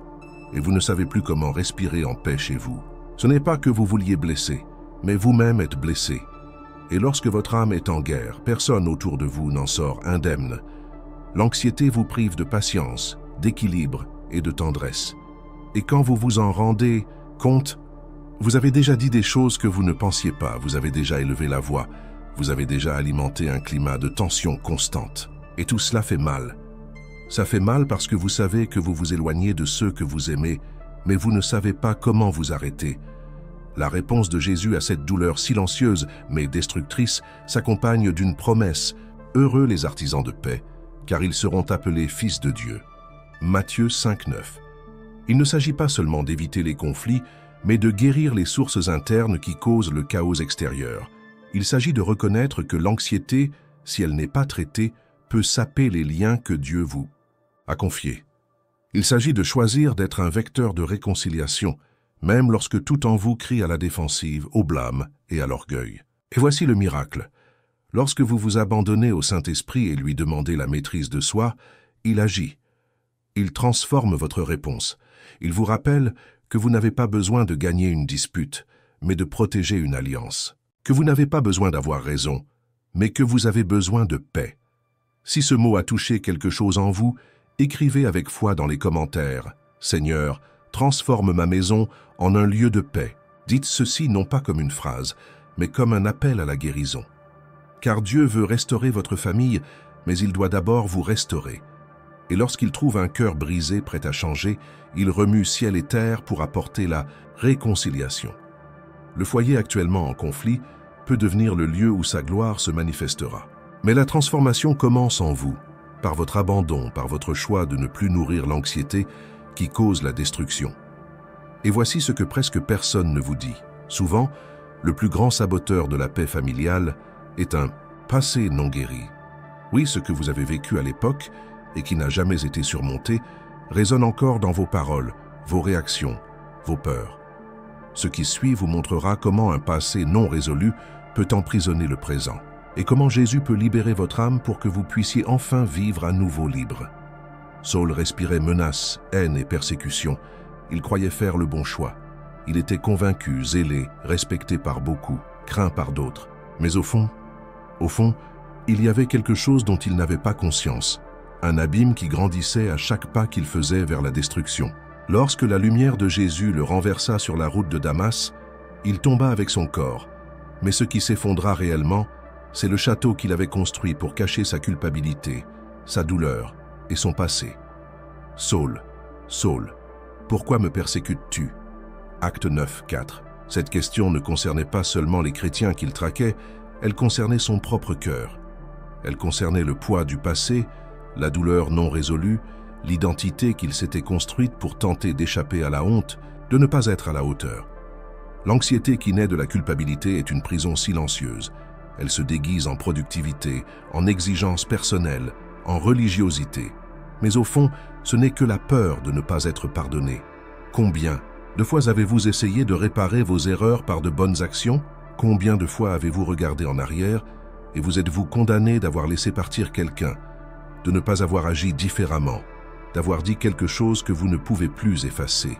et vous ne savez plus comment respirer en paix chez vous. Ce n'est pas que vous vouliez blesser, mais vous-même êtes blessé. Et lorsque votre âme est en guerre, personne autour de vous n'en sort indemne. L'anxiété vous prive de patience, d'équilibre et de tendresse. Et quand vous vous en rendez compte, vous avez déjà dit des choses que vous ne pensiez pas, vous avez déjà élevé la voix, vous avez déjà alimenté un climat de tension constante. Et tout cela fait mal. Ça fait mal parce que vous savez que vous vous éloignez de ceux que vous aimez, mais vous ne savez pas comment vous arrêter. La réponse de Jésus à cette douleur silencieuse mais destructrice s'accompagne d'une promesse. Heureux les artisans de paix, car ils seront appelés fils de Dieu. Matthieu 5,9. Il ne s'agit pas seulement d'éviter les conflits, mais de guérir les sources internes qui causent le chaos extérieur. Il s'agit de reconnaître que l'anxiété, si elle n'est pas traitée, peut saper les liens que Dieu vous a confiés. Il s'agit de choisir d'être un vecteur de réconciliation, même lorsque tout en vous crie à la défensive, au blâme et à l'orgueil. Et voici le miracle. Lorsque vous vous abandonnez au Saint-Esprit et lui demandez la maîtrise de soi, il agit. Il transforme votre réponse. Il vous rappelle que vous n'avez pas besoin de gagner une dispute, mais de protéger une alliance. Que vous n'avez pas besoin d'avoir raison, mais que vous avez besoin de paix. Si ce mot a touché quelque chose en vous, écrivez avec foi dans les commentaires. Seigneur, transforme ma maison en un lieu de paix. Dites ceci non pas comme une phrase, mais comme un appel à la guérison. Car Dieu veut restaurer votre famille, mais il doit d'abord vous restaurer. Et lorsqu'il trouve un cœur brisé prêt à changer, il remue ciel et terre pour apporter la réconciliation. Le foyer actuellement en conflit peut devenir le lieu où sa gloire se manifestera. Mais la transformation commence en vous, par votre abandon, par votre choix de ne plus nourrir l'anxiété qui cause la destruction. Et voici ce que presque personne ne vous dit. Souvent, le plus grand saboteur de la paix familiale est un passé non guéri. Oui, ce que vous avez vécu à l'époque et qui n'a jamais été surmonté résonne encore dans vos paroles, vos réactions, vos peurs. Ce qui suit vous montrera comment un passé non résolu peut emprisonner le présent et comment Jésus peut libérer votre âme pour que vous puissiez enfin vivre à nouveau libre. Saul respirait menaces, haine et persécution. Il croyait faire le bon choix. Il était convaincu, zélé, respecté par beaucoup, craint par d'autres. Mais au fond, il y avait quelque chose dont il n'avait pas conscience, un abîme qui grandissait à chaque pas qu'il faisait vers la destruction. Lorsque la lumière de Jésus le renversa sur la route de Damas, il tomba avec son corps. Mais ce qui s'effondra réellement, c'est le château qu'il avait construit pour cacher sa culpabilité, sa douleur et son passé. Saul, Saul, pourquoi me persécutes-tu? Acte 9, 4. Cette question ne concernait pas seulement les chrétiens qu'il traquait, elle concernait son propre cœur. Elle concernait le poids du passé, la douleur non résolue, l'identité qu'il s'était construite pour tenter d'échapper à la honte, de ne pas être à la hauteur. L'anxiété qui naît de la culpabilité est une prison silencieuse. Elle se déguise en productivité, en exigence personnelle, en religiosité. Mais au fond, ce n'est que la peur de ne pas être pardonné. Combien de fois avez-vous essayé de réparer vos erreurs par de bonnes actions? Combien de fois avez-vous regardé en arrière et vous êtes-vous condamné d'avoir laissé partir quelqu'un, de ne pas avoir agi différemment, d'avoir dit quelque chose que vous ne pouvez plus effacer?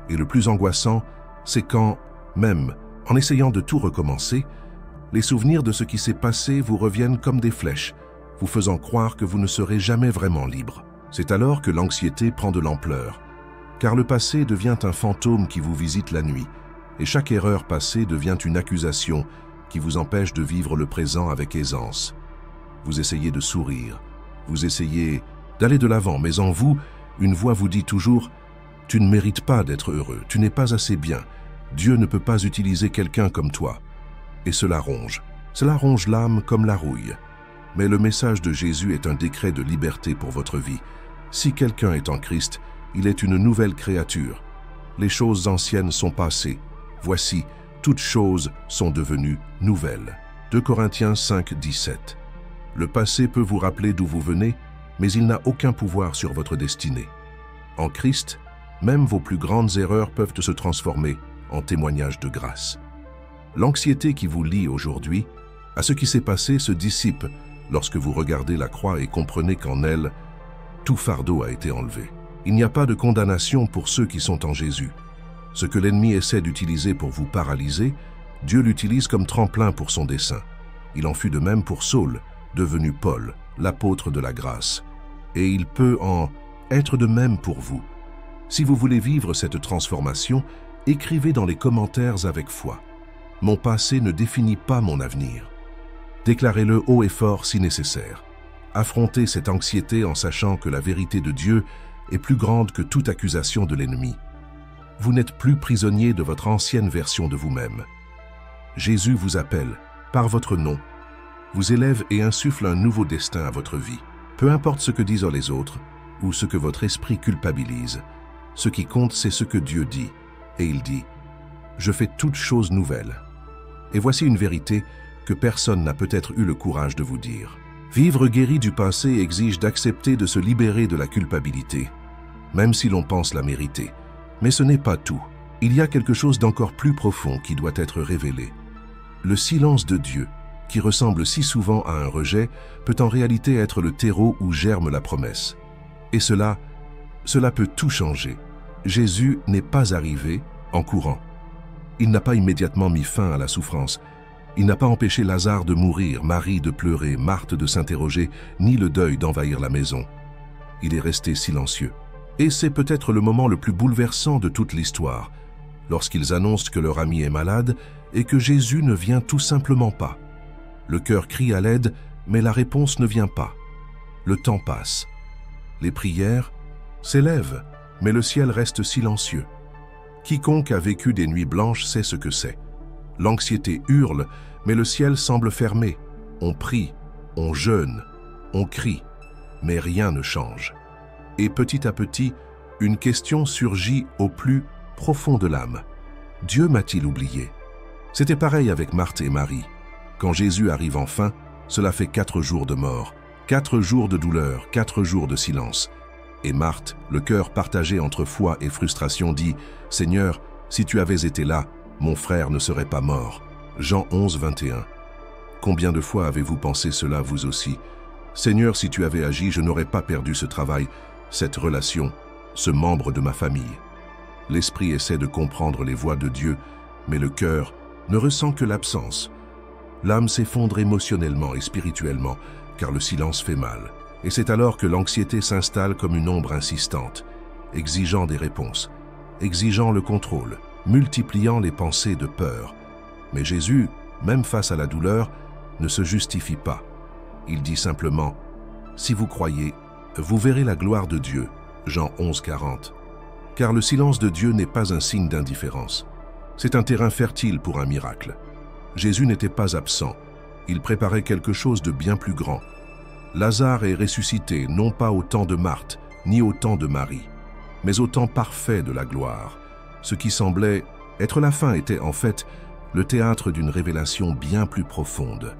Et le plus angoissant, c'est quand, même en essayant de tout recommencer, les souvenirs de ce qui s'est passé vous reviennent comme des flèches, vous faisant croire que vous ne serez jamais vraiment libre. C'est alors que l'anxiété prend de l'ampleur, car le passé devient un fantôme qui vous visite la nuit, et chaque erreur passée devient une accusation qui vous empêche de vivre le présent avec aisance. Vous essayez de sourire, vous essayez d'aller de l'avant, mais en vous, une voix vous dit toujours « Tu ne mérites pas d'être heureux, tu n'es pas assez bien, Dieu ne peut pas utiliser quelqu'un comme toi. » Et cela ronge l'âme comme la rouille. Mais le message de Jésus est un décret de liberté pour votre vie. Si quelqu'un est en Christ, il est une nouvelle créature. Les choses anciennes sont passées. Voici, toutes choses sont devenues nouvelles. 2 Corinthiens 5, 17. Le passé peut vous rappeler d'où vous venez, mais il n'a aucun pouvoir sur votre destinée. En Christ, même vos plus grandes erreurs peuvent se transformer en témoignages de grâce. L'anxiété qui vous lie aujourd'hui à ce qui s'est passé se dissipe lorsque vous regardez la croix et comprenez qu'en elle, tout fardeau a été enlevé. Il n'y a pas de condamnation pour ceux qui sont en Jésus. Ce que l'ennemi essaie d'utiliser pour vous paralyser, Dieu l'utilise comme tremplin pour son dessein. Il en fut de même pour Saul, devenu Paul, l'apôtre de la grâce. Et il peut en être de même pour vous. Si vous voulez vivre cette transformation, écrivez dans les commentaires avec foi. Mon passé ne définit pas mon avenir. Déclarez-le haut et fort si nécessaire. Affrontez cette anxiété en sachant que la vérité de Dieu est plus grande que toute accusation de l'ennemi. Vous n'êtes plus prisonnier de votre ancienne version de vous-même. Jésus vous appelle, par votre nom, vous élève et insuffle un nouveau destin à votre vie. Peu importe ce que disent les autres ou ce que votre esprit culpabilise, ce qui compte, c'est ce que Dieu dit. Et il dit, « Je fais toutes choses nouvelles. » Et voici une vérité que personne n'a peut-être eu le courage de vous dire. Vivre guéri du passé exige d'accepter de se libérer de la culpabilité, même si l'on pense la mériter. Mais ce n'est pas tout. Il y a quelque chose d'encore plus profond qui doit être révélé. Le silence de Dieu, qui ressemble si souvent à un rejet, peut en réalité être le terreau où germe la promesse. Et cela peut tout changer. Jésus n'est pas arrivé en courant. Il n'a pas immédiatement mis fin à la souffrance. Il n'a pas empêché Lazare de mourir, Marie de pleurer, Marthe de s'interroger, ni le deuil d'envahir la maison. Il est resté silencieux. Et c'est peut-être le moment le plus bouleversant de toute l'histoire, lorsqu'ils annoncent que leur ami est malade et que Jésus ne vient tout simplement pas. Le cœur crie à l'aide, mais la réponse ne vient pas. Le temps passe. Les prières s'élèvent, mais le ciel reste silencieux. Quiconque a vécu des nuits blanches sait ce que c'est. L'anxiété hurle, mais le ciel semble fermé. On prie, on jeûne, on crie, mais rien ne change. Et petit à petit, une question surgit au plus profond de l'âme. Dieu m'a-t-il oublié? C'était pareil avec Marthe et Marie. Quand Jésus arrive enfin, cela fait 4 jours de mort, 4 jours de douleur, 4 jours de silence. Et Marthe, le cœur partagé entre foi et frustration, dit « Seigneur, si tu avais été là, mon frère ne serait pas mort. » Jean 11, 21. Combien de fois avez-vous pensé cela vous aussi? Seigneur, si tu avais agi, je n'aurais pas perdu ce travail, cette relation, ce membre de ma famille. L'esprit essaie de comprendre les voies de Dieu, mais le cœur ne ressent que l'absence. L'âme s'effondre émotionnellement et spirituellement, car le silence fait mal. Et c'est alors que l'anxiété s'installe comme une ombre insistante, exigeant des réponses, exigeant le contrôle, multipliant les pensées de peur. Mais Jésus, même face à la douleur, ne se justifie pas. Il dit simplement « Si vous croyez, vous verrez la gloire de Dieu » Jean 11, 40. Car le silence de Dieu n'est pas un signe d'indifférence. C'est un terrain fertile pour un miracle. Jésus n'était pas absent. Il préparait quelque chose de bien plus grand. Lazare est ressuscité, non pas au temps de Marthe, ni au temps de Marie, mais au temps parfait de la gloire. Ce qui semblait être la fin était en fait le théâtre d'une révélation bien plus profonde.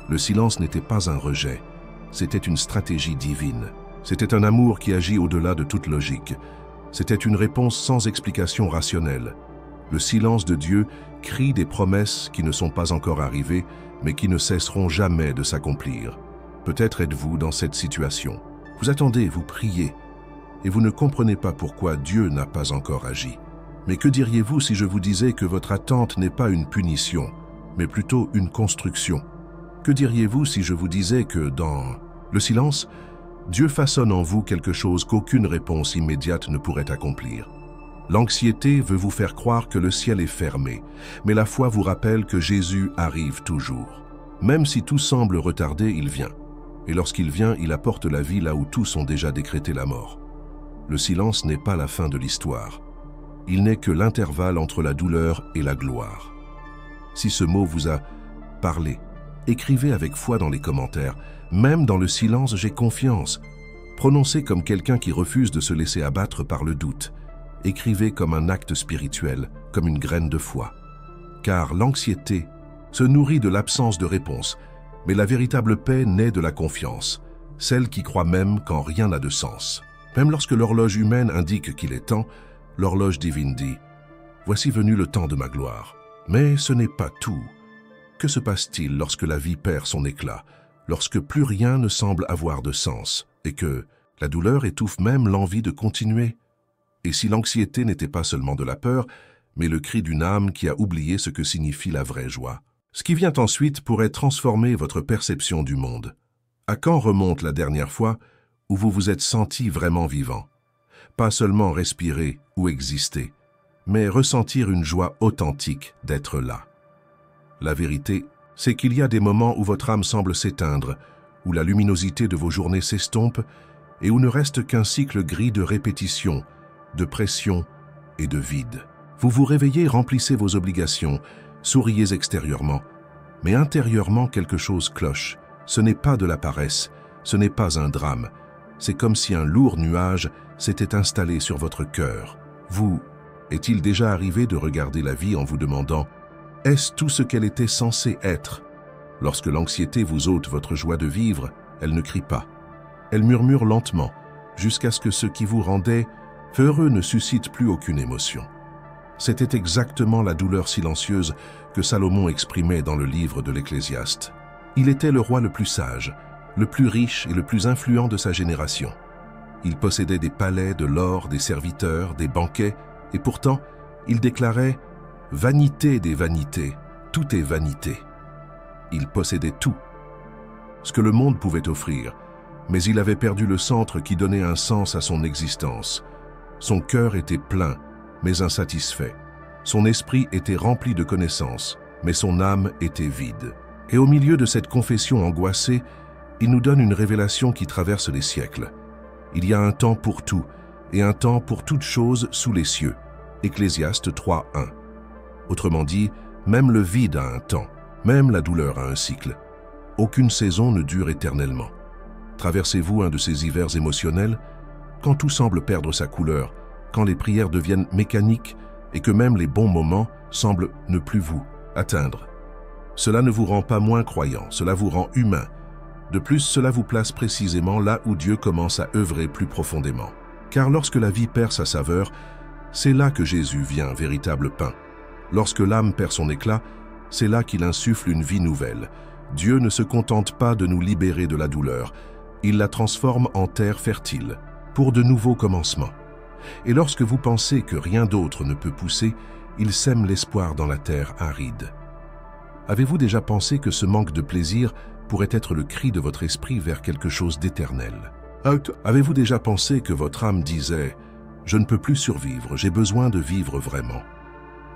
Le silence n'était pas un rejet, c'était une stratégie divine. C'était un amour qui agit au-delà de toute logique. C'était une réponse sans explication rationnelle. Le silence de Dieu crie des promesses qui ne sont pas encore arrivées, mais qui ne cesseront jamais de s'accomplir. Peut-être êtes-vous dans cette situation. Vous attendez, vous priez, et vous ne comprenez pas pourquoi Dieu n'a pas encore agi. Mais que diriez-vous si je vous disais que votre attente n'est pas une punition, mais plutôt une construction? Que diriez-vous si je vous disais que dans le silence, Dieu façonne en vous quelque chose qu'aucune réponse immédiate ne pourrait accomplir? L'anxiété veut vous faire croire que le ciel est fermé, mais la foi vous rappelle que Jésus arrive toujours. Même si tout semble retardé, il vient. Et lorsqu'il vient, il apporte la vie là où tous ont déjà décrété la mort. Le silence n'est pas la fin de l'histoire. Il n'est que l'intervalle entre la douleur et la gloire. Si ce mot vous a parlé, écrivez avec foi dans les commentaires. Même dans le silence, j'ai confiance. Prononcez comme quelqu'un qui refuse de se laisser abattre par le doute. Écrivez comme un acte spirituel, comme une graine de foi. Car l'anxiété se nourrit de l'absence de réponse, mais la véritable paix naît de la confiance. celle qui croit même quand rien n'a de sens. Même lorsque l'horloge humaine indique qu'il est temps, l'horloge divine dit « Voici venu le temps de ma gloire ». Mais ce n'est pas tout. Que se passe-t-il lorsque la vie perd son éclat, lorsque plus rien ne semble avoir de sens, et que la douleur étouffe même l'envie de continuer? Et si l'anxiété n'était pas seulement de la peur, mais le cri d'une âme qui a oublié ce que signifie la vraie joie? Ce qui vient ensuite pourrait transformer votre perception du monde. À quand remonte la dernière fois où vous vous êtes senti vraiment vivant? Pas seulement respirer ou exister, mais ressentir une joie authentique d'être là. La vérité, c'est qu'il y a des moments où votre âme semble s'éteindre, où la luminosité de vos journées s'estompe et où ne reste qu'un cycle gris de répétition, de pression et de vide. Vous vous réveillez, remplissez vos obligations, souriez extérieurement, mais intérieurement quelque chose cloche. Ce n'est pas de la paresse, ce n'est pas un drame. C'est comme si un lourd nuage s'était installé sur votre cœur. Vous, est-il déjà arrivé de regarder la vie en vous demandant « Est-ce tout ce qu'elle était censée être ?» Lorsque l'anxiété vous ôte votre joie de vivre, elle ne crie pas. Elle murmure lentement, jusqu'à ce que ce qui vous rendait heureux ne suscite plus aucune émotion. C'était exactement la douleur silencieuse que Salomon exprimait dans le livre de l'Ecclésiaste. Il était le roi le plus sage, le plus riche et le plus influent de sa génération. Il possédait des palais, de l'or, des serviteurs, des banquets, et pourtant, il déclarait « Vanité des vanités, tout est vanité ». Il possédait tout, ce que le monde pouvait offrir, mais il avait perdu le centre qui donnait un sens à son existence. Son cœur était plein, mais insatisfait. Son esprit était rempli de connaissances, mais son âme était vide. Et au milieu de cette confession angoissée, il nous donne une révélation qui traverse les siècles. Il y a un temps pour tout, et un temps pour toute chose sous les cieux. Ecclésiaste 3:1. Autrement dit, même le vide a un temps, même la douleur a un cycle. Aucune saison ne dure éternellement. Traversez-vous un de ces hivers émotionnels, quand tout semble perdre sa couleur, quand les prières deviennent mécaniques et que même les bons moments semblent ne plus vous atteindre? Cela ne vous rend pas moins croyant, cela vous rend humain. De plus, cela vous place précisément là où Dieu commence à œuvrer plus profondément. Car lorsque la vie perd sa saveur, c'est là que Jésus vient, véritable pain. Lorsque l'âme perd son éclat, c'est là qu'il insuffle une vie nouvelle. Dieu ne se contente pas de nous libérer de la douleur, il la transforme en terre fertile, pour de nouveaux commencements. Et lorsque vous pensez que rien d'autre ne peut pousser, il sème l'espoir dans la terre aride. Avez-vous déjà pensé que ce manque de plaisir pourrait être le cri de votre esprit vers quelque chose d'éternel? Avez-vous déjà pensé que votre âme disait « Je ne peux plus survivre, j'ai besoin de vivre vraiment ».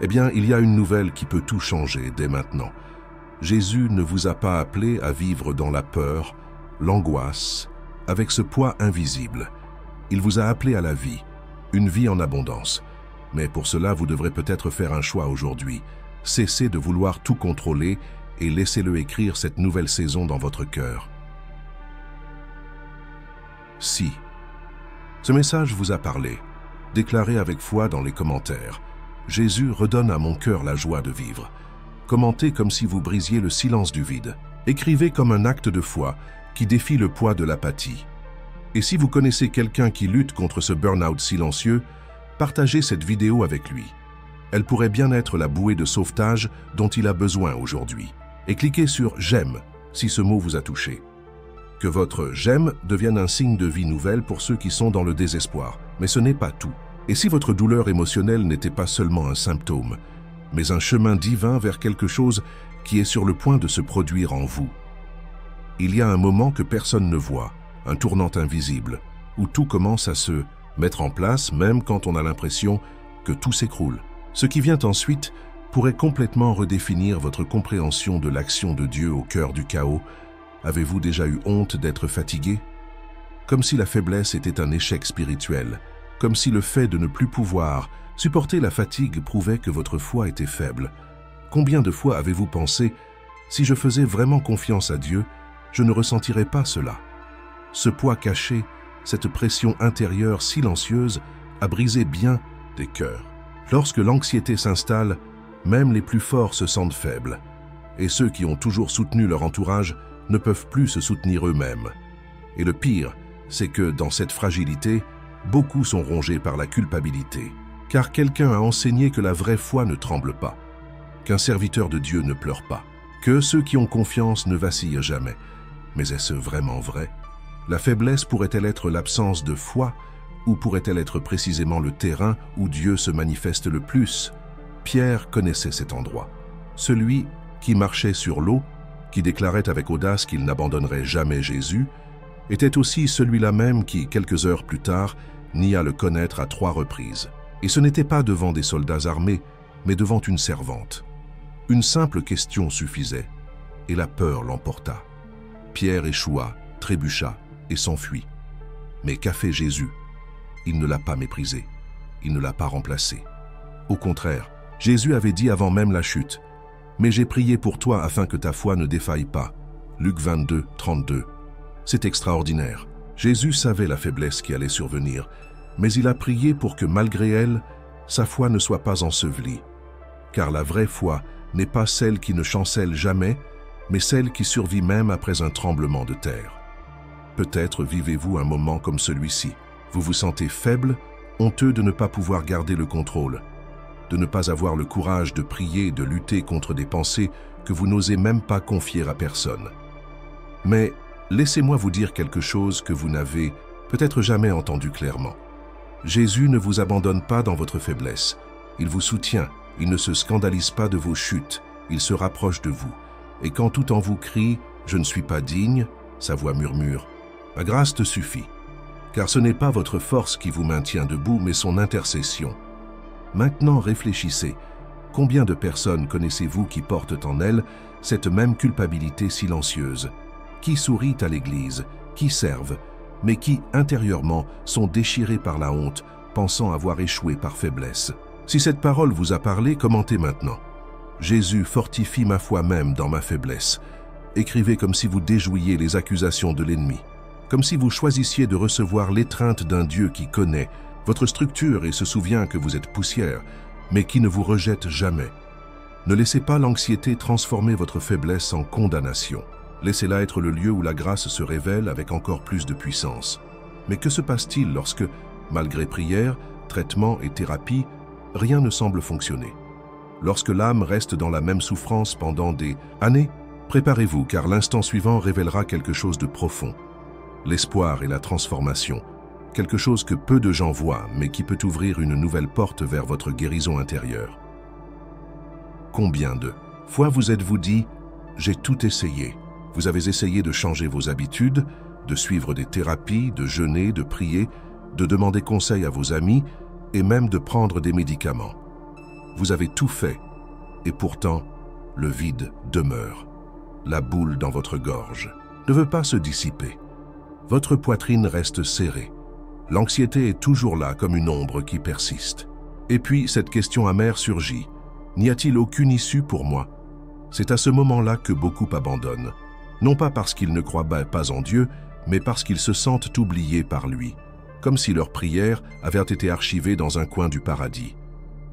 Eh bien, il y a une nouvelle qui peut tout changer dès maintenant. Jésus ne vous a pas appelé à vivre dans la peur, l'angoisse, avec ce poids invisible. Il vous a appelé à la vie, une vie en abondance. Mais pour cela, vous devrez peut-être faire un choix aujourd'hui. Cessez de vouloir tout contrôler et laissez-le écrire cette nouvelle saison dans votre cœur. Si ce message vous a parlé, déclarez avec foi dans les commentaires. Jésus redonne à mon cœur la joie de vivre. Commentez comme si vous brisiez le silence du vide. Écrivez comme un acte de foi qui défie le poids de l'apathie. Et si vous connaissez quelqu'un qui lutte contre ce burn-out silencieux, partagez cette vidéo avec lui. Elle pourrait bien être la bouée de sauvetage dont il a besoin aujourd'hui. Et cliquez sur « J'aime » si ce mot vous a touché. Que votre « J'aime » devienne un signe de vie nouvelle pour ceux qui sont dans le désespoir. Mais ce n'est pas tout. Et si votre douleur émotionnelle n'était pas seulement un symptôme, mais un chemin divin vers quelque chose qui est sur le point de se produire en vous? Il y a un moment que personne ne voit, un tournant invisible, où tout commence à se mettre en place même quand on a l'impression que tout s'écroule. Ce qui vient ensuite pourrait complètement redéfinir votre compréhension de l'action de Dieu au cœur du chaos. Avez-vous déjà eu honte d'être fatigué? Comme si la faiblesse était un échec spirituel, comme si le fait de ne plus pouvoir supporter la fatigue prouvait que votre foi était faible. Combien de fois avez-vous pensé « Si je faisais vraiment confiance à Dieu, je ne ressentirais pas cela ». Ce poids caché, cette pression intérieure silencieuse a brisé bien des cœurs. Lorsque l'anxiété s'installe, même les plus forts se sentent faibles, et ceux qui ont toujours soutenu leur entourage ne peuvent plus se soutenir eux-mêmes. Et le pire, c'est que dans cette fragilité, beaucoup sont rongés par la culpabilité. Car quelqu'un a enseigné que la vraie foi ne tremble pas, qu'un serviteur de Dieu ne pleure pas, que ceux qui ont confiance ne vacillent jamais. Mais est-ce vraiment vrai? La faiblesse pourrait-elle être l'absence de foi, ou pourrait-elle être précisément le terrain où Dieu se manifeste le plus? Pierre connaissait cet endroit. Celui qui marchait sur l'eau, qui déclarait avec audace qu'il n'abandonnerait jamais Jésus, était aussi celui-là même qui, quelques heures plus tard, nia le connaître à 3 reprises. Et ce n'était pas devant des soldats armés, mais devant une servante. Une simple question suffisait, et la peur l'emporta. Pierre échoua, trébucha et s'enfuit. Mais qu'a fait Jésus? Il ne l'a pas méprisé, il ne l'a pas remplacé. Au contraire, Jésus avait dit avant même la chute, « Mais j'ai prié pour toi afin que ta foi ne défaille pas. » Luc 22, 32. C'est extraordinaire. Jésus savait la faiblesse qui allait survenir, mais il a prié pour que malgré elle, sa foi ne soit pas ensevelie. Car la vraie foi n'est pas celle qui ne chancelle jamais, mais celle qui survit même après un tremblement de terre. Peut-être vivez-vous un moment comme celui-ci. Vous vous sentez faible, honteux de ne pas pouvoir garder le contrôle, de ne pas avoir le courage de prier et de lutter contre des pensées que vous n'osez même pas confier à personne. Mais laissez-moi vous dire quelque chose que vous n'avez peut-être jamais entendu clairement. Jésus ne vous abandonne pas dans votre faiblesse. Il vous soutient, il ne se scandalise pas de vos chutes, il se rapproche de vous. Et quand tout en vous crie « Je ne suis pas digne », sa voix murmure « Ma grâce te suffit ». Car ce n'est pas votre force qui vous maintient debout, mais son intercession. Maintenant réfléchissez. Combien de personnes connaissez-vous qui portent en elles cette même culpabilité silencieuse, qui sourient à l'Église, qui servent, mais qui, intérieurement, sont déchirés par la honte, pensant avoir échoué par faiblesse? Si cette parole vous a parlé, commentez maintenant. Jésus fortifie ma foi même dans ma faiblesse. Écrivez comme si vous déjouiez les accusations de l'ennemi, comme si vous choisissiez de recevoir l'étreinte d'un Dieu qui connaît votre structure et se souvient que vous êtes poussière, mais qui ne vous rejette jamais. Ne laissez pas l'anxiété transformer votre faiblesse en condamnation. Laissez-la être le lieu où la grâce se révèle avec encore plus de puissance. Mais que se passe-t-il lorsque, malgré prière, traitement et thérapie, rien ne semble fonctionner? Lorsque l'âme reste dans la même souffrance pendant des années, préparez-vous car l'instant suivant révélera quelque chose de profond. L'espoir et la transformation, quelque chose que peu de gens voient, mais qui peut ouvrir une nouvelle porte vers votre guérison intérieure. Combien de fois vous êtes-vous dit « J'ai tout essayé ». Vous avez essayé de changer vos habitudes, de suivre des thérapies, de jeûner, de prier, de demander conseil à vos amis et même de prendre des médicaments. Vous avez tout fait et pourtant, le vide demeure. La boule dans votre gorge ne veut pas se dissiper. Votre poitrine reste serrée. L'anxiété est toujours là comme une ombre qui persiste. Et puis, cette question amère surgit. N'y a-t-il aucune issue pour moi? C'est à ce moment-là que beaucoup abandonnent. Non pas parce qu'ils ne croient pas en Dieu, mais parce qu'ils se sentent oubliés par lui, comme si leurs prières avaient été archivées dans un coin du paradis.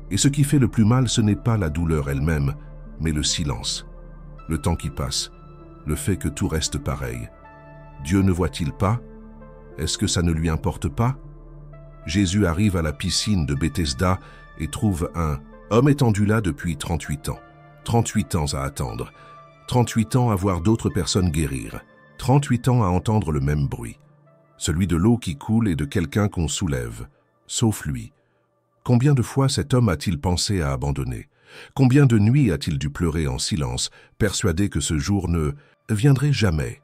Et ce qui fait le plus mal, ce n'est pas la douleur elle-même, mais le silence, le temps qui passe, le fait que tout reste pareil. Dieu ne voit-il pas? Est-ce que ça ne lui importe pas? Jésus arrive à la piscine de Bethesda et trouve un homme étendu là depuis 38 ans. 38 ans à attendre. 38 ans à voir d'autres personnes guérir. 38 ans à entendre le même bruit. Celui de l'eau qui coule et de quelqu'un qu'on soulève. Sauf lui. Combien de fois cet homme a-t-il pensé à abandonner? Combien de nuits a-t-il dû pleurer en silence, persuadé que ce jour ne viendrait jamais?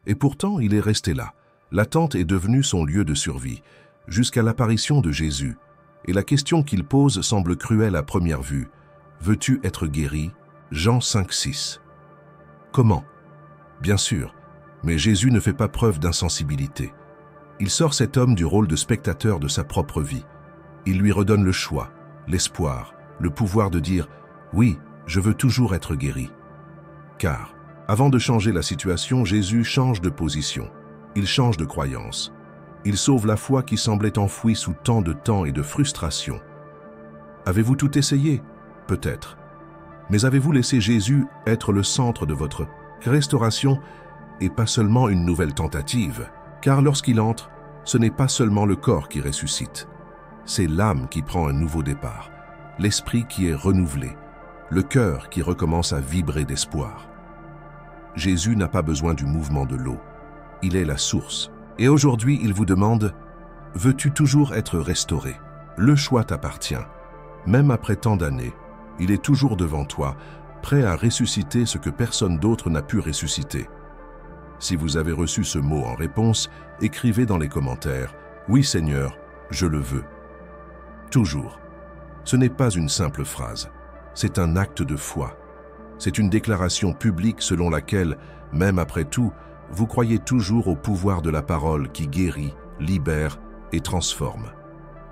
Et pourtant, il est resté là. L'attente est devenue son lieu de survie, jusqu'à l'apparition de Jésus. Et la question qu'il pose semble cruelle à première vue. Veux-tu être guéri? Jean 5,6. Comment? Bien sûr, mais Jésus ne fait pas preuve d'insensibilité. Il sort cet homme du rôle de spectateur de sa propre vie. Il lui redonne le choix, l'espoir, le pouvoir de dire « Oui, je veux toujours être guéri ». Car, avant de changer la situation, Jésus change de position. Il change de croyance. Il sauve la foi qui semblait enfouie sous tant de temps et de frustration. Avez-vous tout essayé? Peut-être. Mais avez-vous laissé Jésus être le centre de votre restauration? et pas seulement une nouvelle tentative, car lorsqu'il entre, ce n'est pas seulement le corps qui ressuscite, c'est l'âme qui prend un nouveau départ, l'esprit qui est renouvelé, le cœur qui recommence à vibrer d'espoir. Jésus n'a pas besoin du mouvement de l'eau, il est la source. Et aujourd'hui, il vous demande, veux-tu toujours être restauré? Le choix t'appartient. Même après tant d'années, il est toujours devant toi, prêt à ressusciter ce que personne d'autre n'a pu ressusciter. Si vous avez reçu ce mot en réponse, écrivez dans les commentaires « Oui Seigneur, je le veux ». Toujours. Ce n'est pas une simple phrase, c'est un acte de foi. C'est une déclaration publique selon laquelle, même après tout, vous croyez toujours au pouvoir de la parole qui guérit, libère et transforme.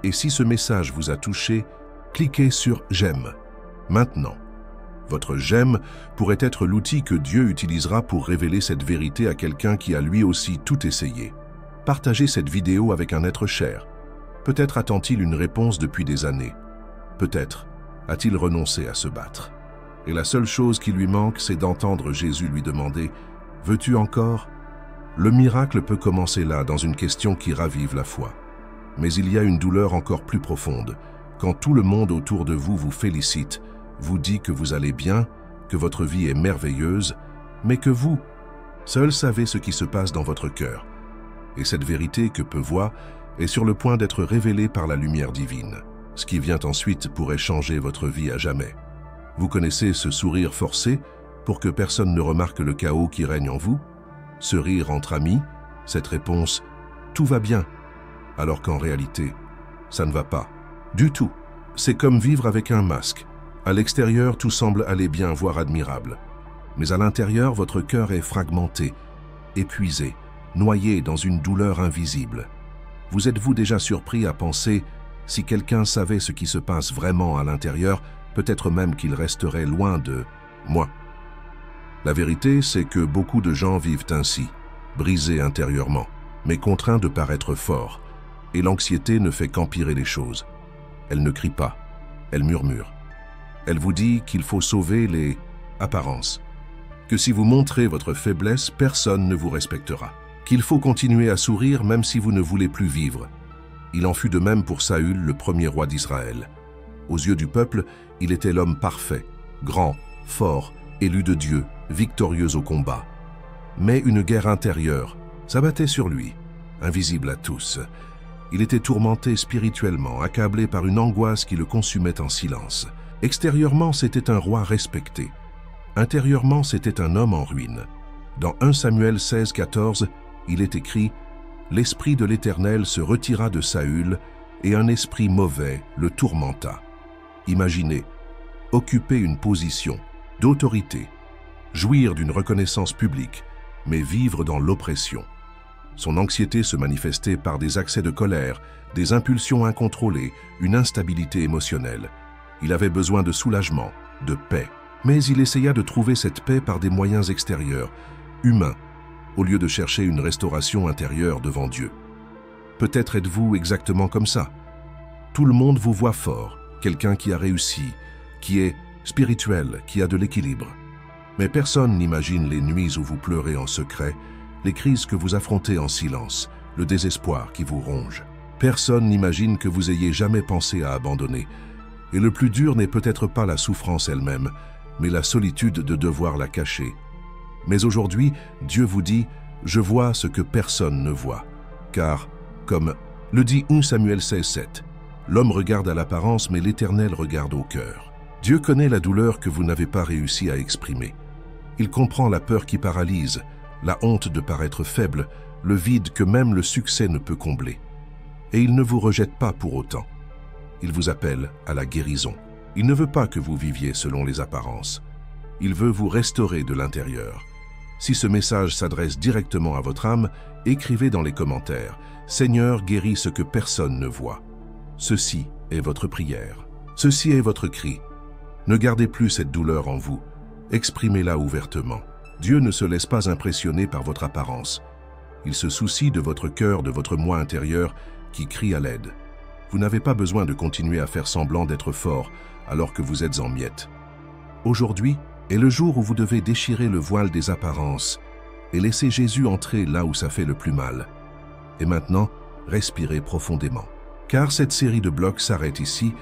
Et si ce message vous a touché, cliquez sur « J'aime » maintenant. Votre j'aime pourrait être l'outil que Dieu utilisera pour révéler cette vérité à quelqu'un qui a lui aussi tout essayé. Partagez cette vidéo avec un être cher. Peut-être attend-il une réponse depuis des années. Peut-être a-t-il renoncé à se battre. Et la seule chose qui lui manque, c'est d'entendre Jésus lui demander « Veux-tu encore ?» Le miracle peut commencer là, dans une question qui ravive la foi. Mais il y a une douleur encore plus profonde, quand tout le monde autour de vous vous félicite, vous dit que vous allez bien, que votre vie est merveilleuse, mais que vous, seuls savez ce qui se passe dans votre cœur. Et cette vérité que peu voient est sur le point d'être révélée par la lumière divine. Ce qui vient ensuite pourrait changer votre vie à jamais. Vous connaissez ce sourire forcé pour que personne ne remarque le chaos qui règne en vous? Ce rire entre amis, cette réponse « tout va bien », alors qu'en réalité, ça ne va pas. Du tout. C'est comme vivre avec un masque. À l'extérieur, tout semble aller bien, voire admirable. Mais à l'intérieur, votre cœur est fragmenté, épuisé, noyé dans une douleur invisible. Vous êtes-vous déjà surpris à penser, si quelqu'un savait ce qui se passe vraiment à l'intérieur, peut-être même qu'il resterait loin de moi. La vérité, c'est que beaucoup de gens vivent ainsi, brisés intérieurement, mais contraints de paraître forts. Et l'anxiété ne fait qu'empirer les choses. Elle ne crie pas, elle murmure. Elle vous dit qu'il faut sauver les apparences, que si vous montrez votre faiblesse, personne ne vous respectera, qu'il faut continuer à sourire même si vous ne voulez plus vivre. Il en fut de même pour Saül, le premier roi d'Israël. Aux yeux du peuple, il était l'homme parfait, grand, fort, élu de Dieu, victorieux au combat. Mais une guerre intérieure s'abattait sur lui, invisible à tous. Il était tourmenté spirituellement, accablé par une angoisse qui le consumait en silence. Extérieurement, c'était un roi respecté. Intérieurement, c'était un homme en ruine. Dans 1 Samuel 16, 14, il est écrit « L'esprit de l'Éternel se retira de Saül, et un esprit mauvais le tourmenta. » Imaginez, occuper une position d'autorité, jouir d'une reconnaissance publique, mais vivre dans l'oppression. Son anxiété se manifestait par des accès de colère, des impulsions incontrôlées, une instabilité émotionnelle. Il avait besoin de soulagement, de paix. Mais il essaya de trouver cette paix par des moyens extérieurs, humains, au lieu de chercher une restauration intérieure devant Dieu. Peut-être êtes-vous exactement comme ça. Tout le monde vous voit fort, quelqu'un qui a réussi, qui est spirituel, qui a de l'équilibre. Mais personne n'imagine les nuits où vous pleurez en secret, les crises que vous affrontez en silence, le désespoir qui vous ronge. Personne n'imagine que vous ayez jamais pensé à abandonner. Et le plus dur n'est peut-être pas la souffrance elle-même, mais la solitude de devoir la cacher. Mais aujourd'hui, Dieu vous dit « Je vois ce que personne ne voit ». Car, comme le dit 1 Samuel 16, 7, l'homme regarde à l'apparence, mais l'Éternel regarde au cœur. Dieu connaît la douleur que vous n'avez pas réussi à exprimer. Il comprend la peur qui paralyse, la honte de paraître faible, le vide que même le succès ne peut combler. Et il ne vous rejette pas pour autant. Il vous appelle à la guérison. Il ne veut pas que vous viviez selon les apparences. Il veut vous restaurer de l'intérieur. Si ce message s'adresse directement à votre âme, écrivez dans les commentaires « Seigneur, guéris ce que personne ne voit ». Ceci est votre prière. Ceci est votre cri. Ne gardez plus cette douleur en vous. Exprimez-la ouvertement. Dieu ne se laisse pas impressionner par votre apparence. Il se soucie de votre cœur, de votre moi intérieur qui crie à l'aide. Vous n'avez pas besoin de continuer à faire semblant d'être fort alors que vous êtes en miettes. Aujourd'hui est le jour où vous devez déchirer le voile des apparences et laissez Jésus entrer là où ça fait le plus mal. Et maintenant, respirez profondément. Car cette série de blocs s'arrête ici,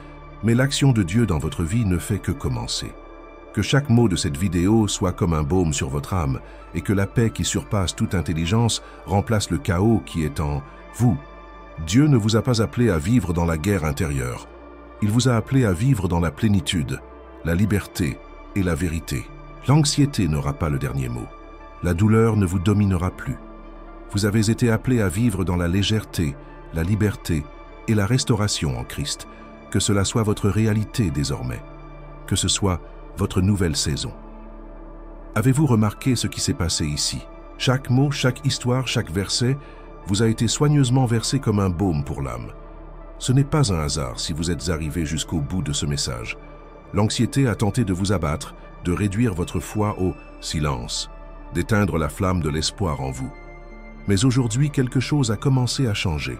mais l'action de Dieu dans votre vie ne fait que commencer. Que chaque mot de cette vidéo soit comme un baume sur votre âme et que la paix qui surpasse toute intelligence remplace le chaos qui est en vous. Dieu ne vous a pas appelé à vivre dans la guerre intérieure. Il vous a appelé à vivre dans la plénitude, la liberté et la vérité. L'anxiété n'aura pas le dernier mot. La douleur ne vous dominera plus. Vous avez été appelé à vivre dans la légèreté, la liberté et la restauration en Christ. Que cela soit votre réalité désormais. Que ce soit votre nouvelle saison. Avez-vous remarqué ce qui s'est passé ici? Chaque mot, chaque histoire, chaque verset vous a été soigneusement versé comme un baume pour l'âme. Ce n'est pas un hasard si vous êtes arrivé jusqu'au bout de ce message. L'anxiété a tenté de vous abattre, de réduire votre foi au silence, d'éteindre la flamme de l'espoir en vous. Mais aujourd'hui, quelque chose a commencé à changer.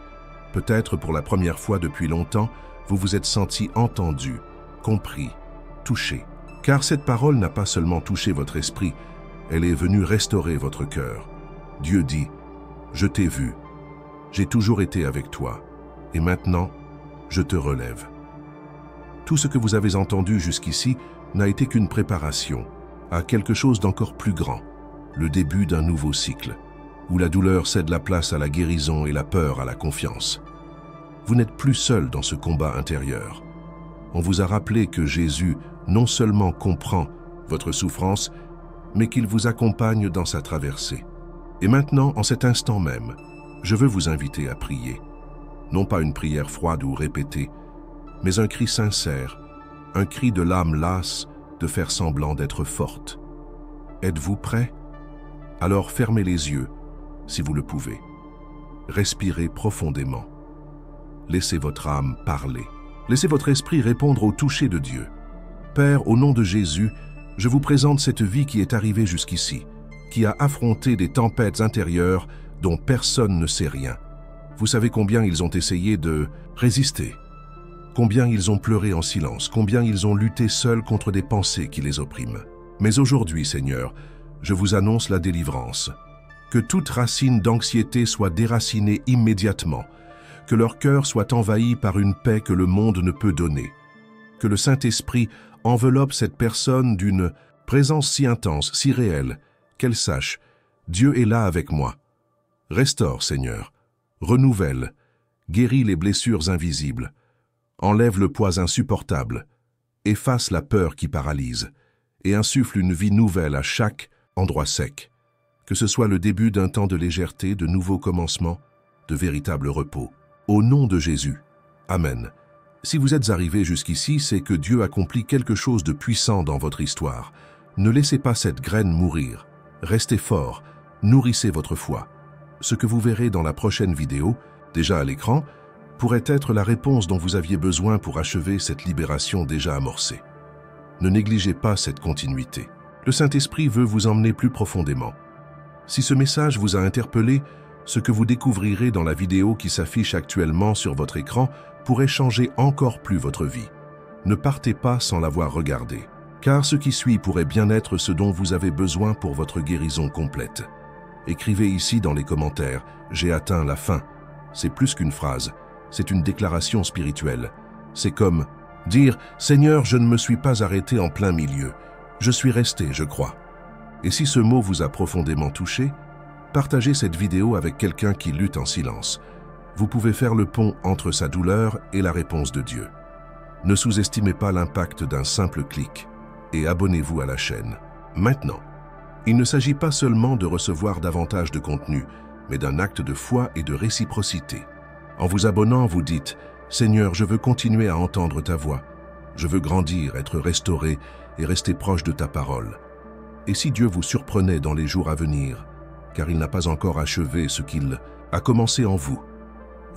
Peut-être pour la première fois depuis longtemps, vous vous êtes senti entendu, compris, touché. Car cette parole n'a pas seulement touché votre esprit, elle est venue restaurer votre cœur. Dieu dit, « Je t'ai vu, j'ai toujours été avec toi, et maintenant, je te relève. » Tout ce que vous avez entendu jusqu'ici n'a été qu'une préparation à quelque chose d'encore plus grand, le début d'un nouveau cycle, où la douleur cède la place à la guérison et la peur à la confiance. Vous n'êtes plus seul dans ce combat intérieur. On vous a rappelé que Jésus non seulement comprend votre souffrance, mais qu'il vous accompagne dans sa traversée. Et maintenant, en cet instant même, je veux vous inviter à prier. Non pas une prière froide ou répétée, mais un cri sincère, un cri de l'âme lasse de faire semblant d'être forte. Êtes-vous prêt? Alors fermez les yeux, si vous le pouvez. Respirez profondément. Laissez votre âme parler. Laissez votre esprit répondre au toucher de Dieu. Père, au nom de Jésus, je vous présente cette vie qui est arrivée jusqu'ici, qui a affronté des tempêtes intérieures dont personne ne sait rien. Vous savez combien ils ont essayé de résister, combien ils ont pleuré en silence, combien ils ont lutté seuls contre des pensées qui les oppriment. Mais aujourd'hui, Seigneur, je vous annonce la délivrance. Que toute racine d'anxiété soit déracinée immédiatement, que leur cœur soit envahi par une paix que le monde ne peut donner, que le Saint-Esprit enveloppe cette personne d'une présence si intense, si réelle, qu'elle sache, Dieu est là avec moi. Restaure, Seigneur, renouvelle, guéris les blessures invisibles, enlève le poids insupportable, efface la peur qui paralyse, et insuffle une vie nouvelle à chaque endroit sec. Que ce soit le début d'un temps de légèreté, de nouveaux commencements, de véritable repos. Au nom de Jésus. Amen. Si vous êtes arrivé jusqu'ici, c'est que Dieu accomplit quelque chose de puissant dans votre histoire. Ne laissez pas cette graine mourir. Restez fort, nourrissez votre foi. Ce que vous verrez dans la prochaine vidéo, déjà à l'écran, pourrait être la réponse dont vous aviez besoin pour achever cette libération déjà amorcée. Ne négligez pas cette continuité. Le Saint-Esprit veut vous emmener plus profondément. Si ce message vous a interpellé, ce que vous découvrirez dans la vidéo qui s'affiche actuellement sur votre écran pourrait changer encore plus votre vie. Ne partez pas sans l'avoir regardé, car ce qui suit pourrait bien être ce dont vous avez besoin pour votre guérison complète. Écrivez ici dans les commentaires « J'ai atteint la fin ». C'est plus qu'une phrase, c'est une déclaration spirituelle. C'est comme dire « Seigneur, je ne me suis pas arrêté en plein milieu. Je suis resté, je crois ». Et si ce mot vous a profondément touché, partagez cette vidéo avec quelqu'un qui lutte en silence. Vous pouvez faire le pont entre sa douleur et la réponse de Dieu. Ne sous-estimez pas l'impact d'un simple clic et abonnez-vous à la chaîne. Maintenant, il ne s'agit pas seulement de recevoir davantage de contenu, mais d'un acte de foi et de réciprocité. En vous abonnant, vous dites « Seigneur, je veux continuer à entendre ta voix. Je veux grandir, être restauré et rester proche de ta parole. » Et si Dieu vous surprenait dans les jours à venir, car il n'a pas encore achevé ce qu'il a commencé en vous.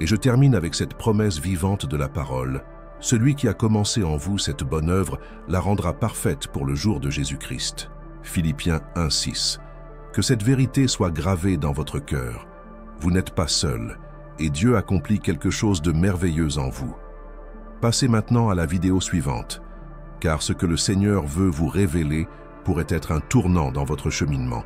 Et je termine avec cette promesse vivante de la parole. Celui qui a commencé en vous cette bonne œuvre la rendra parfaite pour le jour de Jésus-Christ. Philippiens 1:6. Que cette vérité soit gravée dans votre cœur. Vous n'êtes pas seul, et Dieu accomplit quelque chose de merveilleux en vous. Passez maintenant à la vidéo suivante, car ce que le Seigneur veut vous révéler pourrait être un tournant dans votre cheminement.